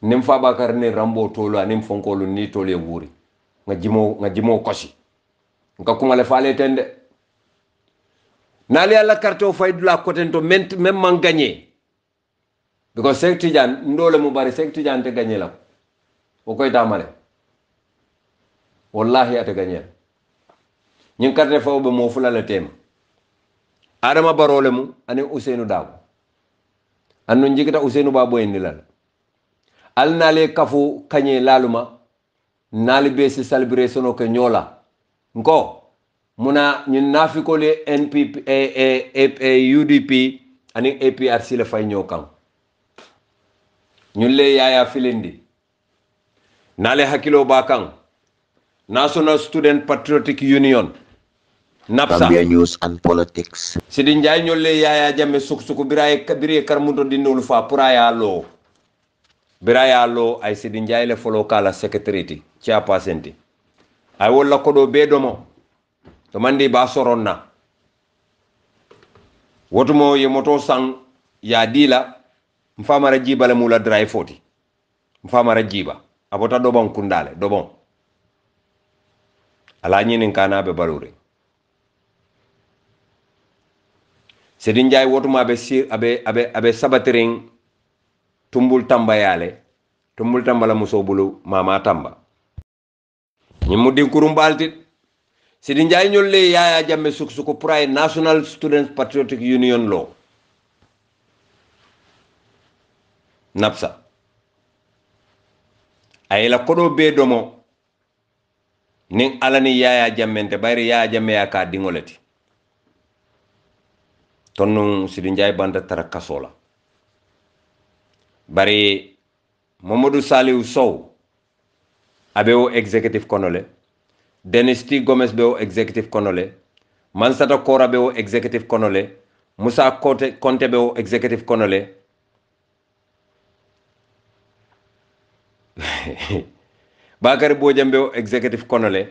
nim fa bakar ne rambo tolo anim fonkolu ni tole wuri nga jimo kosi nga kumale faale tende nali alla carte o fay dula kotento même man gagné because Cheikh Tidiane ndole mu bari Cheikh Tidiane te gagné la o koy tamale wallahi ate gagné ñin carte faw be mo fulale tema adama barole mu ani Ousseynou Dabo anno njigita Ousseynou Babo en dilal al nale kafu kanye laluma nali be si celebration o ke nyola nko muna ñun nafiko le NPP UDP ani APRC le fay ñokam ñun le yaya filindi nale hakilo bakang National Student Patriotic Union NAPSA Gambia News and Politics. Sidi Njay ñol le yaya jamme suku biraye kabire karmundo dinolu fa puraya lo biraya lo ay Sidi Njay le folo kala secretary ci apasenti ay wala ko do be domo to mandi ba soronna wotumo ye moto sang ya dila mfamara jiba le mula dry 40 mfamara jiba abota dobon kundale dobon ala nyinin kana be balure Sedin Jay wotuma abe sabatiring tumbul tamba yale tumbul tamba la muso bulu mama tamba nyimu din kurumbalti Sedin Jay nyolle Yaya Jammeh suku pray National Students Patriotic Union Law napsa ayela kodo be domo ning alani Yaya Jammeh te bayri Yaya Jammeh ya ka dingoleti tonnu Sedin Jay banda tara kasola bari Mamadou Saliou Sow abeo executive konole Dennis T. Gomez beo executive konole Mansata Kora beo executive konole Musa Conte beo executive konole Bakary Bojang beo executive konole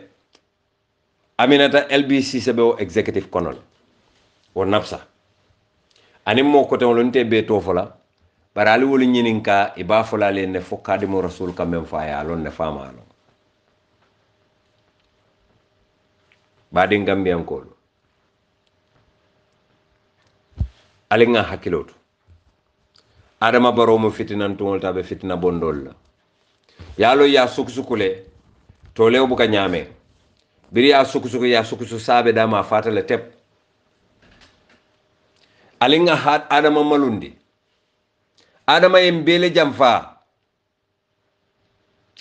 Aminata LBC beo executive konole o napsa ani mo kote wolonte be to fola barali wol nyininka iba fola le ne fokadi mo rasul kamem fa ya lon ne fama no badi ngambian ko alinga hakilotu adama baro mo fitinan tongol tabe fitina bondol la yalo ya suksukule to lew buka nyame biri ya suksuku sabe dama fatale tep alinga hat adama malundi adama yembele jamfa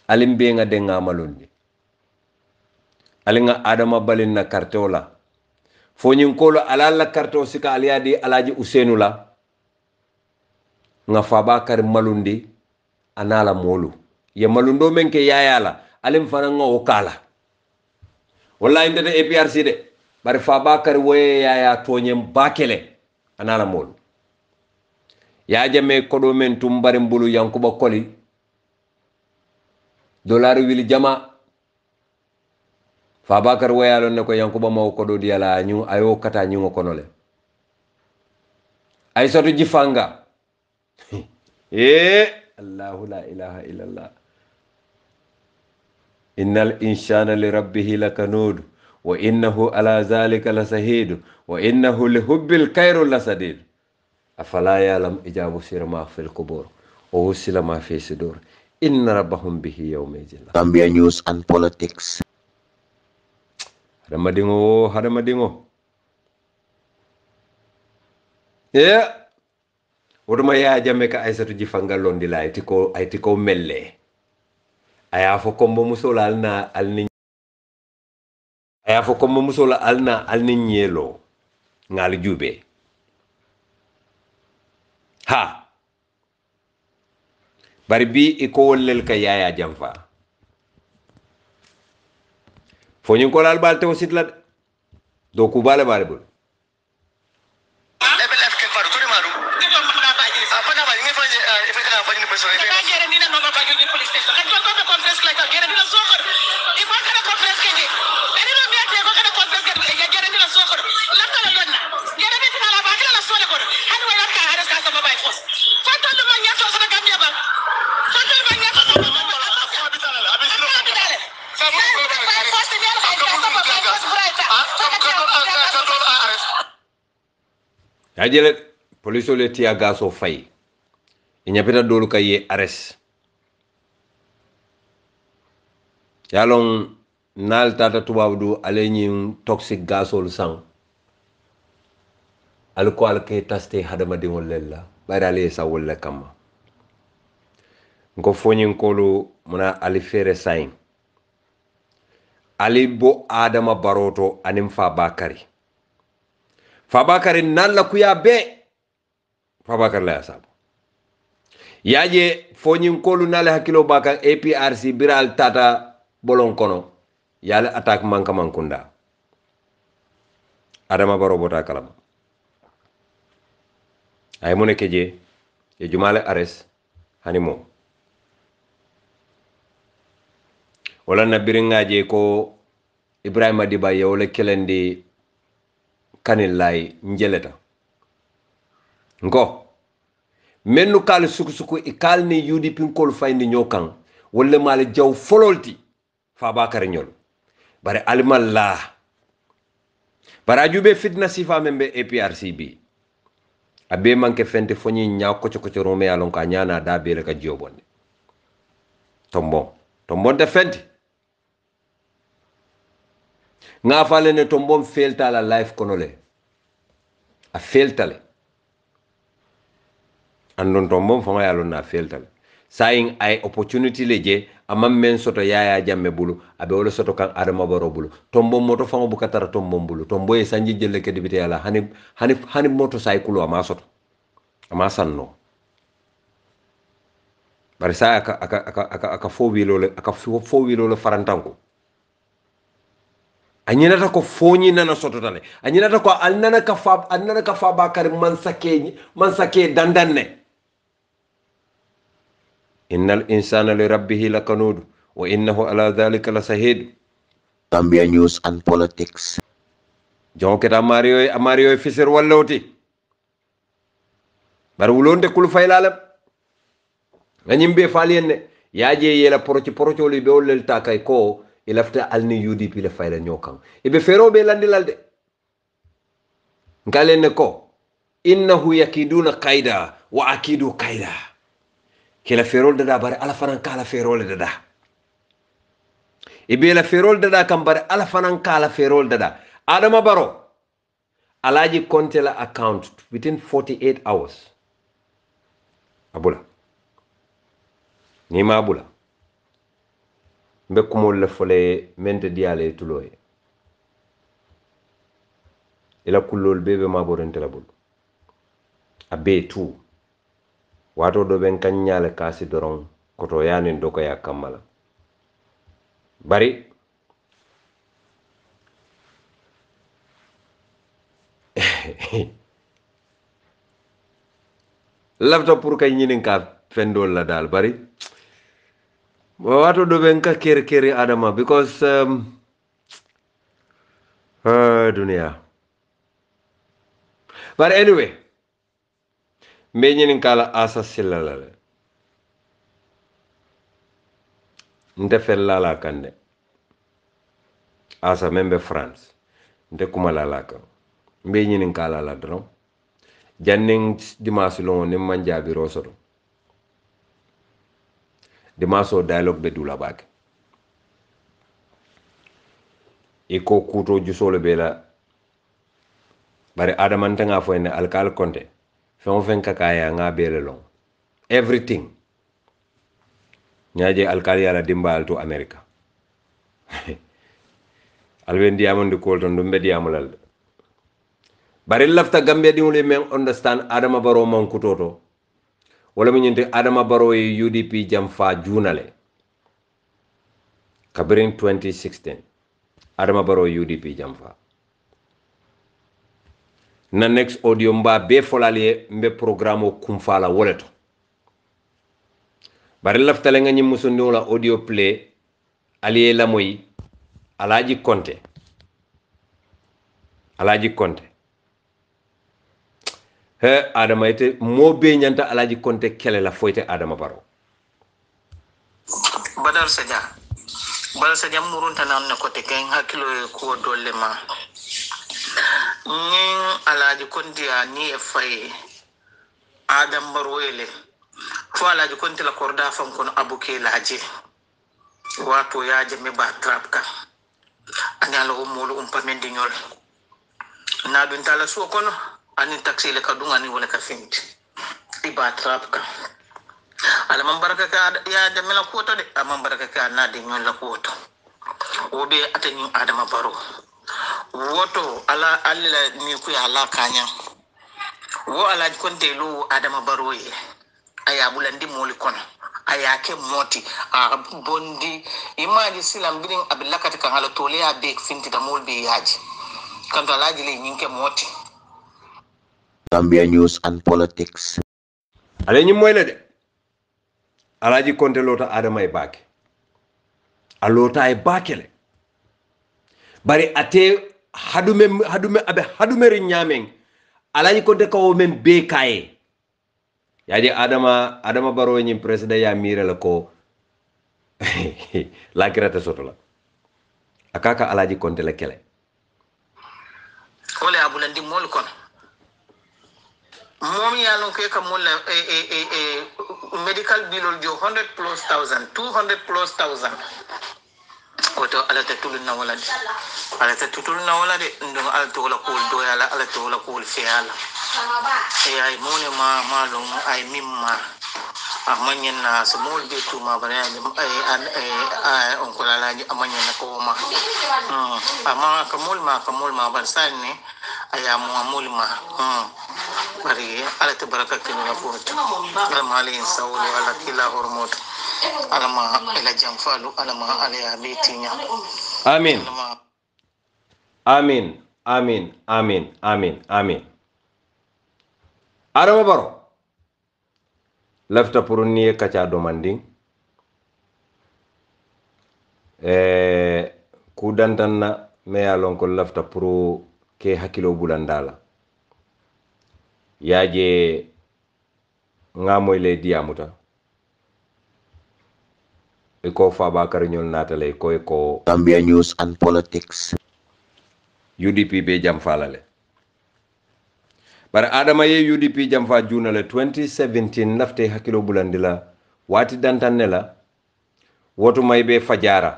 alimbe nga denga malundi alinga adama balin na kartola fonyin kolo alala karto sika aliadi alaji usenu la nga fabakar malundi anala molu ye malundo menke yayala alim fana nga okala wallahi ndede APRC de bari fabakar woye yaya tonyem bakele anala molu Yaya Jammeh kodo men tumbare mbulu yankuba koli dollar wili jama Fabakar wayalon ne ko yankuba maw kodo diala ñu ayo kata ñu konole ay soto jifanga Allahu la ilaha illallah innal insana li rabbih lakanud wa innahu ala zalika lasahid wa innahu li hubbil khairu lasadid afala yalam ijabu sirma fil qubur wa husila ma fi sudur inna rabbahum bihi yawma jalla Gambia News and Politics. hada madingo wotuma Yaya Jammeh ka Aissatou Jifanga londi la ay tiko melle aya fo kombo musola alni nyelo ngal jube ha bari bi iko wollel ka Yaya Jammeh fo ñu ko laal balte aussi la do ku bale bul Ajele police le tia gaso fay inyapeta dolu kaye arrest yalon nal tata tubabdu alenyi toxic gasol sang alcool ke taste hadama dingol lella bayale sa wolle kama ngo fonyin kolu muna alifere sain ali bo adama baroto anim Fabakari nan la kuya be Fabakar la yasab yaje fonyin kolu nale hakilo baka APRC biral tata bolon kono yale attack manka mankunda adama baro bota kalam ay mo nekeje e jumale ares hanimo wala na biringaje ko Ibrahima Diba yewle kelendi kanillay njeleta ngo mennu kal suku ikal ni UDP kol fayni ñokan wala mal jaw fololti fa bakar ñol bare almalla bara jube fitna sifa membe APRCB abe manke fente foni ñaw ko ci romé alon ka ñana da be ka jobonde tombon de fenti nga fale ne tombon felta la life konole a feltale andon tombon fama yalon na feltale saying ay opportunity leje amam men soto yaya jamme bulu abe wala soto kan adama baro bulu tombon moto fama bukatara tombon bulu tombo e sanji jelle ke dibite yala hani moto saykulo ama soto ama sanno bari sa aka fo wilo le farantanko anyinata ko foñi nana soto tale anyinata ko annana ka fa bakar man sake dandanne innal insana li rabbih lakanud wa innahu ala dhalika lasahid. Gambia news and politics. Jonketa Mario fisir walloti bar wulonde kul faylalam ngimbe faliyenne yaje yela poroci li be wollel takay ko ilafta alni UDP le fayla ñokan ibe ferobe landilalde ngalene ko innahu yakiduna qaida wa akidu qaida kila ferol dada bare ala fanan kala ferol dada ibe la ferol dada kam bare ala fanan kala ferol dada Adama Barrow alaji konte la account within 48 hours abula ni ma abula mbe kumol le fole mente diale tuloye ila kullol bebe ma borente la bul abe tu wato do ben kanyale kasi doron koto yanin doko ya kamala bari laptop pour kay ñinin ka fendol la dal bari wato do ben ka kere Adama because dunia but anyway me ñinin kala asa silala le nde fellala kande asa membe France nde kuma la ka mbe ñinin kala la dron janning dimanche lo ni manjabi rosoto dimanche dialogue be dula bak iko kuto jusole bela bare Adama ntanga fo ne alkal konte fen kakaya nga bele long everything ñaje alkal yala dimbal to America alwen diamond ko ton dum be diamulal bari lafta Gambia di wole men understand Adama Barrow man kutoto wala mi ñinte Adama Barrow e UDP jam fa junale kabirin 2016 Adama Barrow UDP jam fa na next audio mba be folali mbe programme o kumfala woleto bari lafta le nga ñi musu la audio play aliye la moy alaji konte he Adama ite mo be ñanta alaji konte kele la foyte Adama Barrow badar sadia murunta nan ko te ken hakilo ko dolle ma ñing alaji kontia ni e fay Adam Barrow ele fo alaji konti la korda fam kono abuke laaji wato yaaje me ba trap ka anyalo molo pamendi ñol na dun tala su kono ani taxi le ka dunga ni wala ka finti iba trap ka ala man baraka ka ya de mela koto de amman baraka ka na de ñol la koto obe atani Adama Barrow woto ala alla ni ku ya ala kanya wo ala konte lu Adama Barrow ye aya bulandi moli kono aya ke moti a bondi imaji silam bidin abilakati kan ala tole ya be finti da mol be yaji kan to alaji le nyinke moti Gambia news and politics. ale ñi moy la de alaji konte lota Adama e bake alota e bakele bari ate hadume ri ñamen alaji ko de ko men be kaye yaji adama baro ni president ya mire la ko la kirata soto la akaka alaji konte la kele wala abulandi mol kon mom ya lon ko ka mol medical bill jo 100 plus 1000 200 plus 1000 oto ala ta tulna wala de ndo ala to wala ko do yala ala to wala ko fi yala ay mone ma lon ay mimma amanyen na small bit to ma bare ay on ko la amanyen na ko ma ama kamul ma bar sanne aya mo amul ma bari ala te barakatu na ko ala malin sawlo ala kila hormot ala ma ila jamfalu ala ma ala ya betinya amin amin amin amin amin amin adama baro lafta pour niye kacha domanding ku dantanna me yalon ko lafta pour ke hakilo bulandala yaje ngamoy le diamuta ko Fabakary ñol natale ko Gambia News and Politics. UDP be jam falale bara adama ye UDP jam fa junale 2017 nafte hakilo bulandila wati dantanne la wotu may be fajara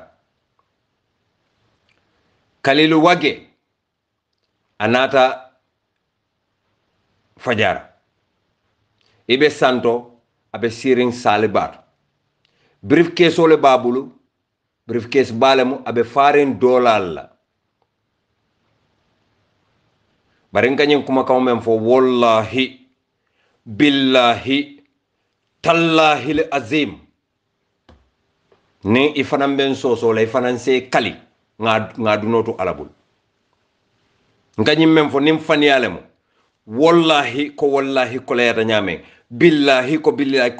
Kalilu Wage anata fajara ibe santo abe siring salibat briefcase ole babulu briefcase balemu abe farin dolal la barin kanyen kuma kawo men fo wallahi billahi tallahi azim ne ifanan ben soso la ifanan se kali nga dunotu alabul nganyim men fo nim faniyalemu wallahi ko layata nyame billahi ko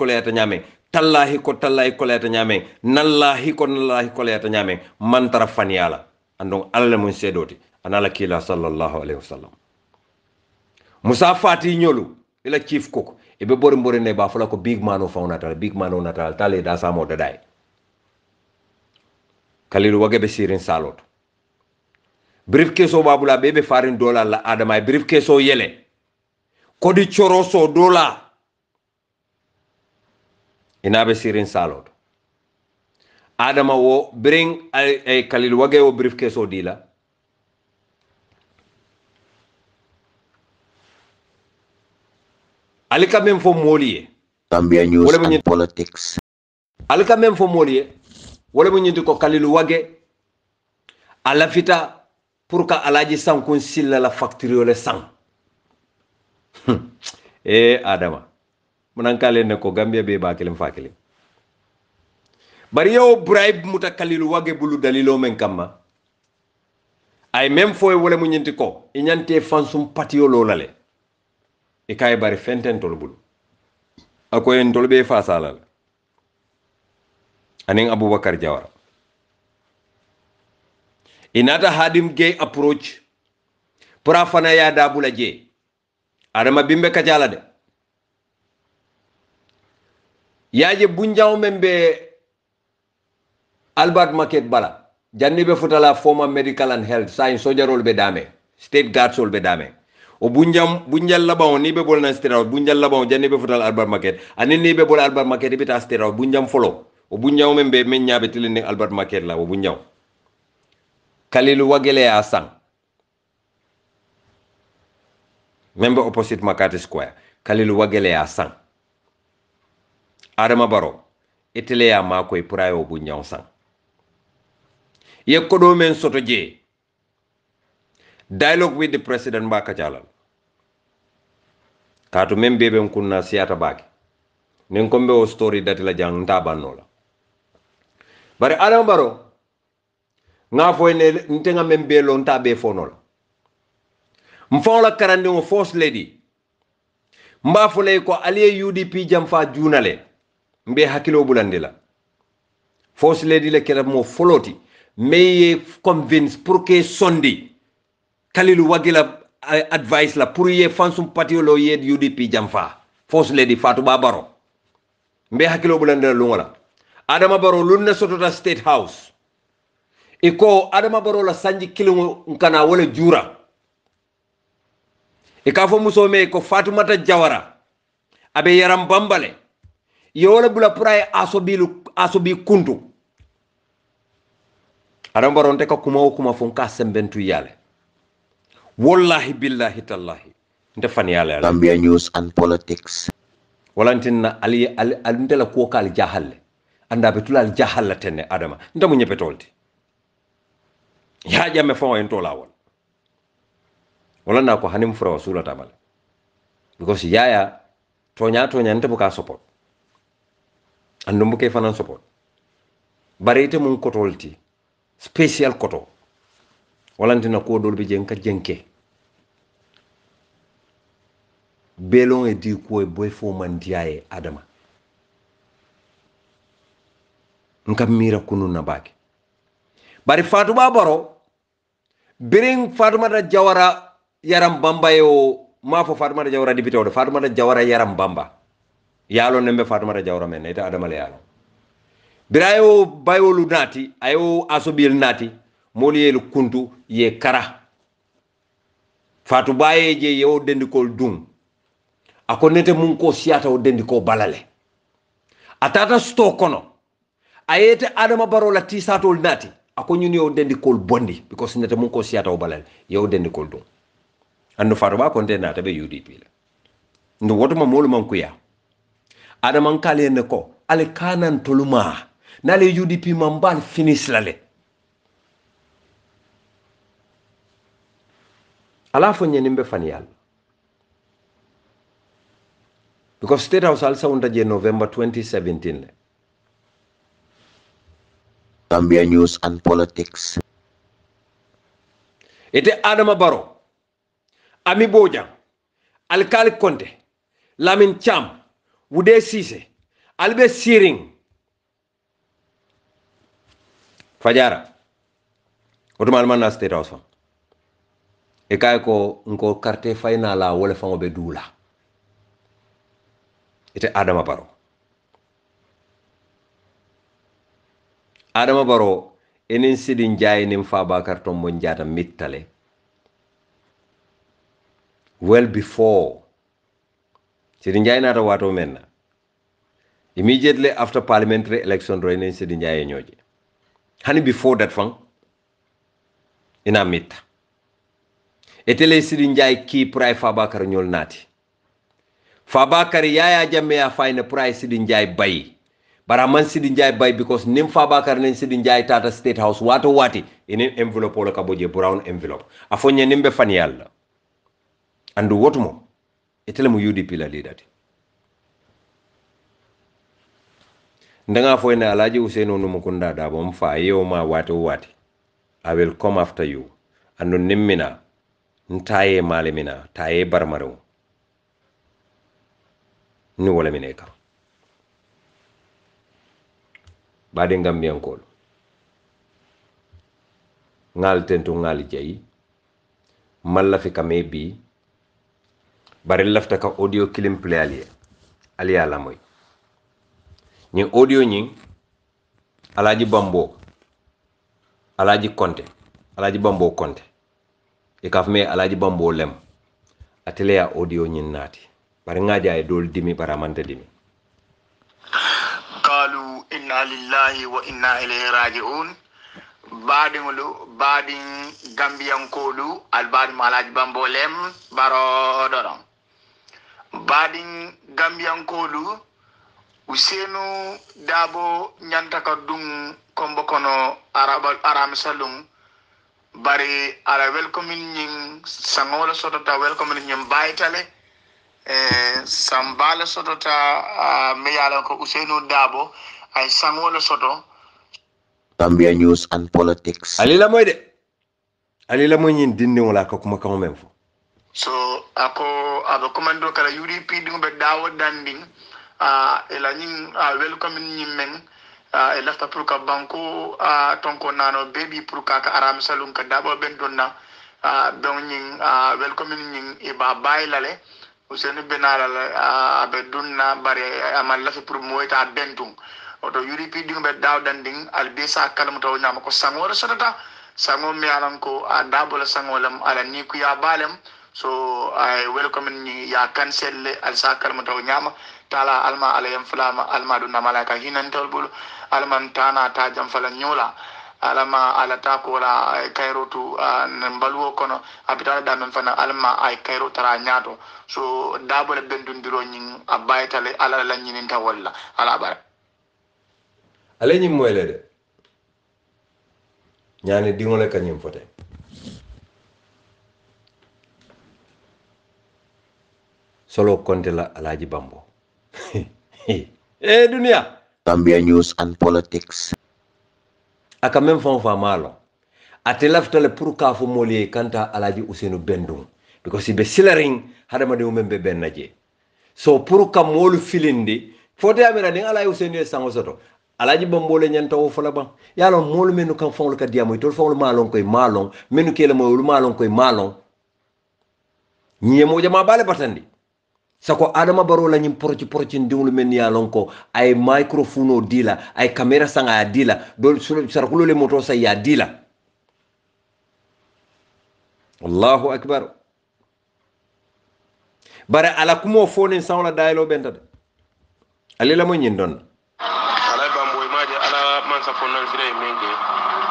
layata nyame tallahi ko layata nyame nallahi ko layata nyame man tara faniyala andon alla mun sedoti anala kila sallallahu alaihi wasallam musa fati nyolu ila chief koko ebe bori ne ba fula ko big man o natal tale da samo dadai Kalilu Wage be sirin salot briefcase o babula bebe farin dola la adama briefcase o yele kodi choroso dola inabe sirin salot adama wo bring ay Kalilu Wage o briefcase o dila alika même fo moliye Gambia News and Politics. alika même fo moliye wala bu ñinti ko Kalilu Wage ala fita pour ka alaji sankun silla la facture le sang adama munan kale ne ko Gambia be ba kelem fakele bari yow bribe muta Kalilu Wage bulu dalilo men kamma ay même fo wala mu ñinti ko iñante fansum patio lolale e kay bari fenten tol bulu ako en tol be fa salal aning Abubakar Jawara inata Hadim Gay approach pura fana ya dabula je adama bimbe kajala de yaje bunjaw membe Albert Market bala janni be futala former medical and health science sojarol be dame state guards ol be dame o bunjal labaw ni be bol na state bunjal labaw janni be futala Albert Market ani ni be bol Albert Market be ta state bunjam follow o bunyaw membe men nyaabe tilinde Albert Market la o bunyaw Kalilu Wage le a sang membe opposite Makati Square Kalilu Wage le a sang Adama Barrow itele ya mako e purayo bunyaw sang ye kodo men soto je dialogue with the president Mbaka Jalal kato membe be kunna siata baki nen kombe o story dati la jang ntabannola bari Adama Barrow nga fo ne ntenga membe lo ntabe fonola mfon la karande ngo first lady mba fo lay ko aliye UDP jam fa junale mbe hakilo bulandila first lady le kera mo foloti meye convince pour que sondi Kalilu Wage la advice la pour ye fansum patiolo ye UDP jamfa force lady Fatou Baro mbe hakilo bulande lungola Adama Baro lunne sotota State House iko Adama Baro la sanji kilingo nkana wala jura ikafo musome ko Fatoumata Jawara abe yaram bambale yola bula pray asobi kuntu Adama Baro nte ka kuma fonka sembentu yale wallahi billahi tallahi nte fan yale Gambia News and Politics walantinna ali ndela ko kal jahalle anda be tulal jahalla tenne Adama ndamu nyepe tolti ya jamme fon en tola won wala na ko hanim fura wasula tamal because yaya tonya nte buka support andum buke fanan support barite mun ko tolti special koto walantina ko dol be jenka jenke belon e di ko e boy fo man diaye Adama nka mira kunu na baki bari Fatou Baro bring Fatoumata Jawara yaram bamba yo mafo Fatoumata Jawara dibito do Fatoumata Jawara yaram bamba yalo nembe Fatoumata Jawara men ita Adama le yalo birayo bayolu nati ayo asobil nati moliyel kuntu ye kara Fatou Baye je yo dendikol dum akonete mun ko siata o dendiko balale atata sto kono ayete Adama Baro la tisatol nati ako ñuni o dendikol bondi because nete mun ko siata o balale yo dendikol dum ando Fatou Ba konte nata be UDP la ndo wotuma molu man kuya Adama kale ne ko ale kanan toluma nale UDP mambal finish lale ala fo ñeni mbe fan yalla because State House also on November 2017 Gambia News and Politics ete Adama Baro Ami Bojang Alkali Konte Lamin Cham Wude Sise Albe Siring Fajara otumal man na State House e kay ko nko carte final la wala fango be dula ite Adama Baro enen sidin jaay nim Fabakar Tombo Njata mittale well before sidin jaay nata wato menna immediately after parliamentary election ro enen sidin jaay ñoje hani before that fang ina mitta etele sidin jaay ki pray Fabakar ñol nati Fabakar Yaya Jammeh ya fayna price Sidin Jai bay bara man Sidin Jai bay because nim Fabakar nen Sidin Jai tata State House wato wati inen envelope wala kaboje brown envelope afonye nimbe fan yalla andu wotumo etele mu UDP la lidati ndanga foyna Alhaji Ousainou Numukunda Dabo mfa yew ma wati I will come after you andu nimmina ntaye malemina taye barmaro ni wala mineka bade Gambian kol ngal tentu ngal jayi malla fi kame bi bari lafta ka audio kilim play aliya la moy ni audio ni Alhaji Bambo Alhaji Konte Alhaji Bambo Konte e kafme Alhaji Bambo lem atele ya audio ni nati bari ngaja e dol dimi baramante dimi qalu inna lillahi wa inna ilayhi raji'un badin Gambian kolu albadi Alhaji Bambo lem baro doron badin Gambian kolu Ousainou Dabo nyantaka dum kombo kono aram salum bari ala welcoming nying sangola sotota welcoming nyim baytale sambala sotota me yala ko Ousainou Dabo ay sangola soto Gambia News and Politics alila moy nyin dindi wala ko kuma kaw men fo so ako aba commando kala UDP dum be dawo danding ela nyin welcoming nyim men e lafta pour ka banko tonko nano baby pour ka aram salum ka Dabo ben donna donc ñing welcome ñing iba baylale Useni benala abe dunna bare amal lafi pour moyta bentung oto UDP ding be daw danding albisa kalam taw nyama ko sangora sotata sango mi alan ko dabola sangolam ala ni ku ya balem so I welcome ni ya cancel al sa kalam taw nyama tala alma alayam flama alma dunna malaka hinan tolbul alman tana ta jam fala nyola alama alata ko la kairotu nambalwo kono abitala da men fana alma ay kairo tara nyato so dabole bendundiro nyin abaytale ala la nyinin ta walla ala bara ale nyim moyle de ñaani dingole kanyim fote solo konte la alaji bambo dunia Gambia News and Politics. aka même fon fa malo ate laftale pour ka fo molié kanta alaji Ousainou Bendung because be silaring hadama de membe bennaje so pour ka molu filindi fote amira ni alaji Ousainou sango soto alaji bambole nyanta wo fala ban yalo molu menu kan fon ka diamo tol fon malon koy malon menu kele mo malon koy malon ñe mo jama bale batandi sako adama baro la nyim porci ndinglu men yalon ko ay microphone dila ay camera sanga ya dila do sarkulo le moto sa ya dila Allahu akbar bare ala kumo fone sawla daylo benta ali la mo nyindon ala bamboy maje ala man sa fonnan fire menge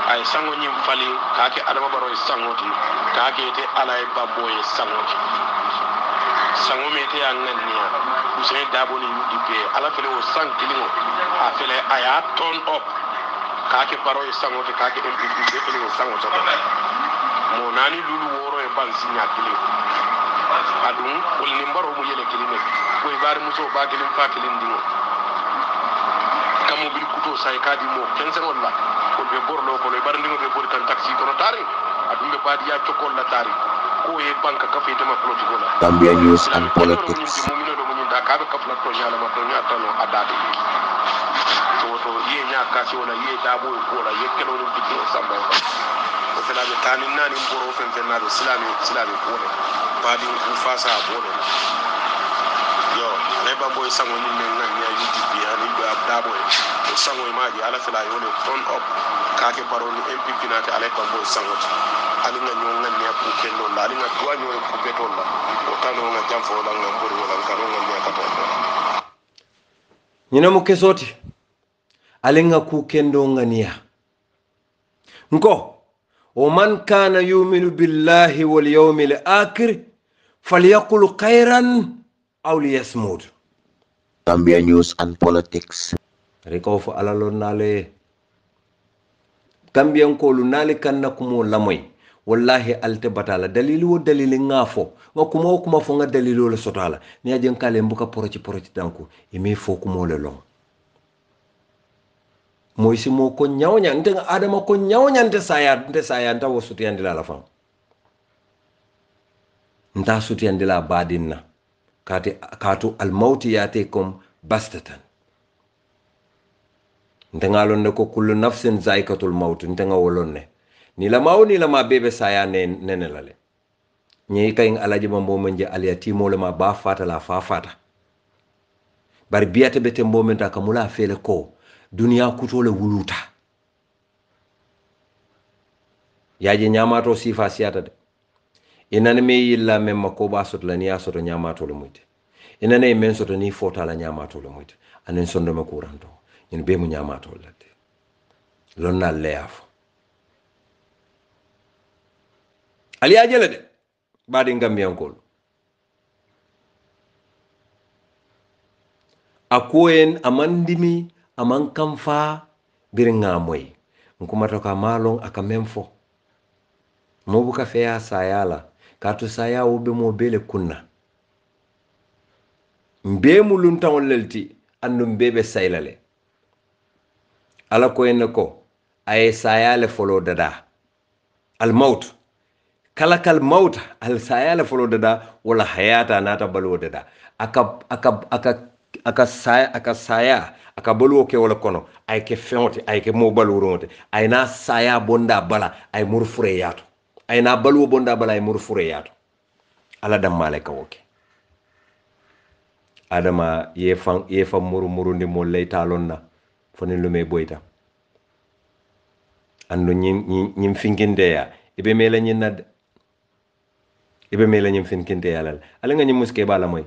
ay sango nyim fali kake adama baro sangoti kake te ala bamboy sangoti sango mete angania Ousainou Darboe ni UDP ala fele o sang kilingo a fele aya turn up kake baro sango te kake MPP be fele o sango to mo nani lulu woro e ban sinya kilingo adun ol ni mbaro mo yele kilingo ko ibari muso ba kilin fa kilin dingo kamo bil kuto say kadi mo kense wala ko be borlo ko le bar ndingo be bor kan taxi kono tari adum be badi ya chokol la tari ko e banka ka fe tema ploti gola Gambia News and Politics. mo mino do mo nyinda ka be ka fla to nyala ma to nyata no adade to ye nya ka si wala ye dabo ko la ye kelo ni fiti samba ko fela be tanin nani mboro fen fen na be silami ko le badi ku fasa bole yo ale bamboy sango ni men na nya UDP ani do dabo o sango maji ala fela yo le turn up ka ke baro ni MPP na te ale bamboy sango alinga nyonga ni ku kendo la alinga duwa nyo ku beto la o tano nga jamfo la nga mbori wala ngaro nga ni akato nyina mo kesoti alinga ku kendo ngania nko o man kana yu'minu billahi wal yawmil akhir falyaqul khairan aw liyasmut. Gambia News and Politics. Riko fo alalo nale Gambian ko lu nale kanna kumo lamoy wallahi alte batala dalilu dalili ngafo ngakuma kuma fo nga dalilu la sotala ni ajen kale mbuka poroci danku imi fo kumo le long moysi mo ko nyawnya nte adama ko nyawnya nte saya nta wo suti andila la fam nta suti andila badinna katu al mauti yatikum bastatan ntengalon ne ko kullu nafsin zaikatul maut ntenga wolonne ni la maw ni la ma bebe saya nene lale nyi kay alaji mambo menje aliyati mo le ma ba fata la fa fata bar biyata bete momenta kamula fele ko dunia kutole wuluta yaje nyamato sifa siata de inane me yilla memma ko ba sot la ni asoto nyamato le muite inane men soto ni fota la nyamato le muite anen sondo me kuranto ñun be mu nyamato la de lonna leaf ali ajele de badi Gambian ko akoyen amandimi aman kamfa biringa moy nkumata ka malon aka memfo mobu ka feya sayala katu saya ube mo bele kunna mbe mulun tawon lelti andum bebe saylale ala ko en ko ay sayale folo dada al maut kal maut al sayale folo dada wala hayata nata balu dada aka saya aka balu ke wala kono ay ke fewte ay ke mo balu ronte ay na saya bonda bala ay murfure yato ayna baluwo bonda balay mur fure yato ala dam male ka woke adama ye fan muru ndi mo lay talonna foni lume boyta andu ñim finkinde ya ibe mela ñin nad ibe mela ñim finkinde ya lal ala nga ñim muske bala moy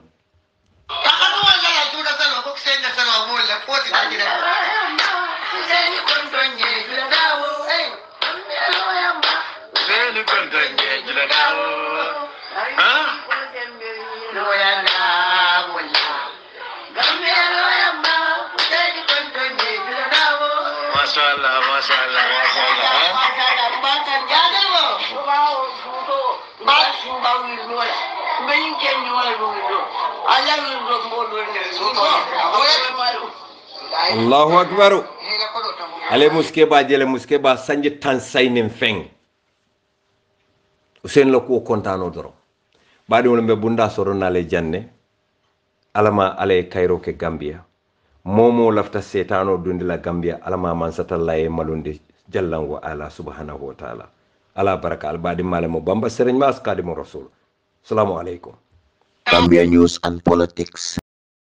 Allahu akbar ale muske ba jele muske ba sanje tan saynen feng usen la ko kontano doro baadi wala be bunda soro na le janne alama ale kayro ke Gambia momo lafta setano dundi la Gambia alama man satallaye malundi jallango ala subhanahu wa ta'ala ala baraka al baadi malamo bamba serigne mas kadimu rasul assalamu alaikum Gambia News and Politics.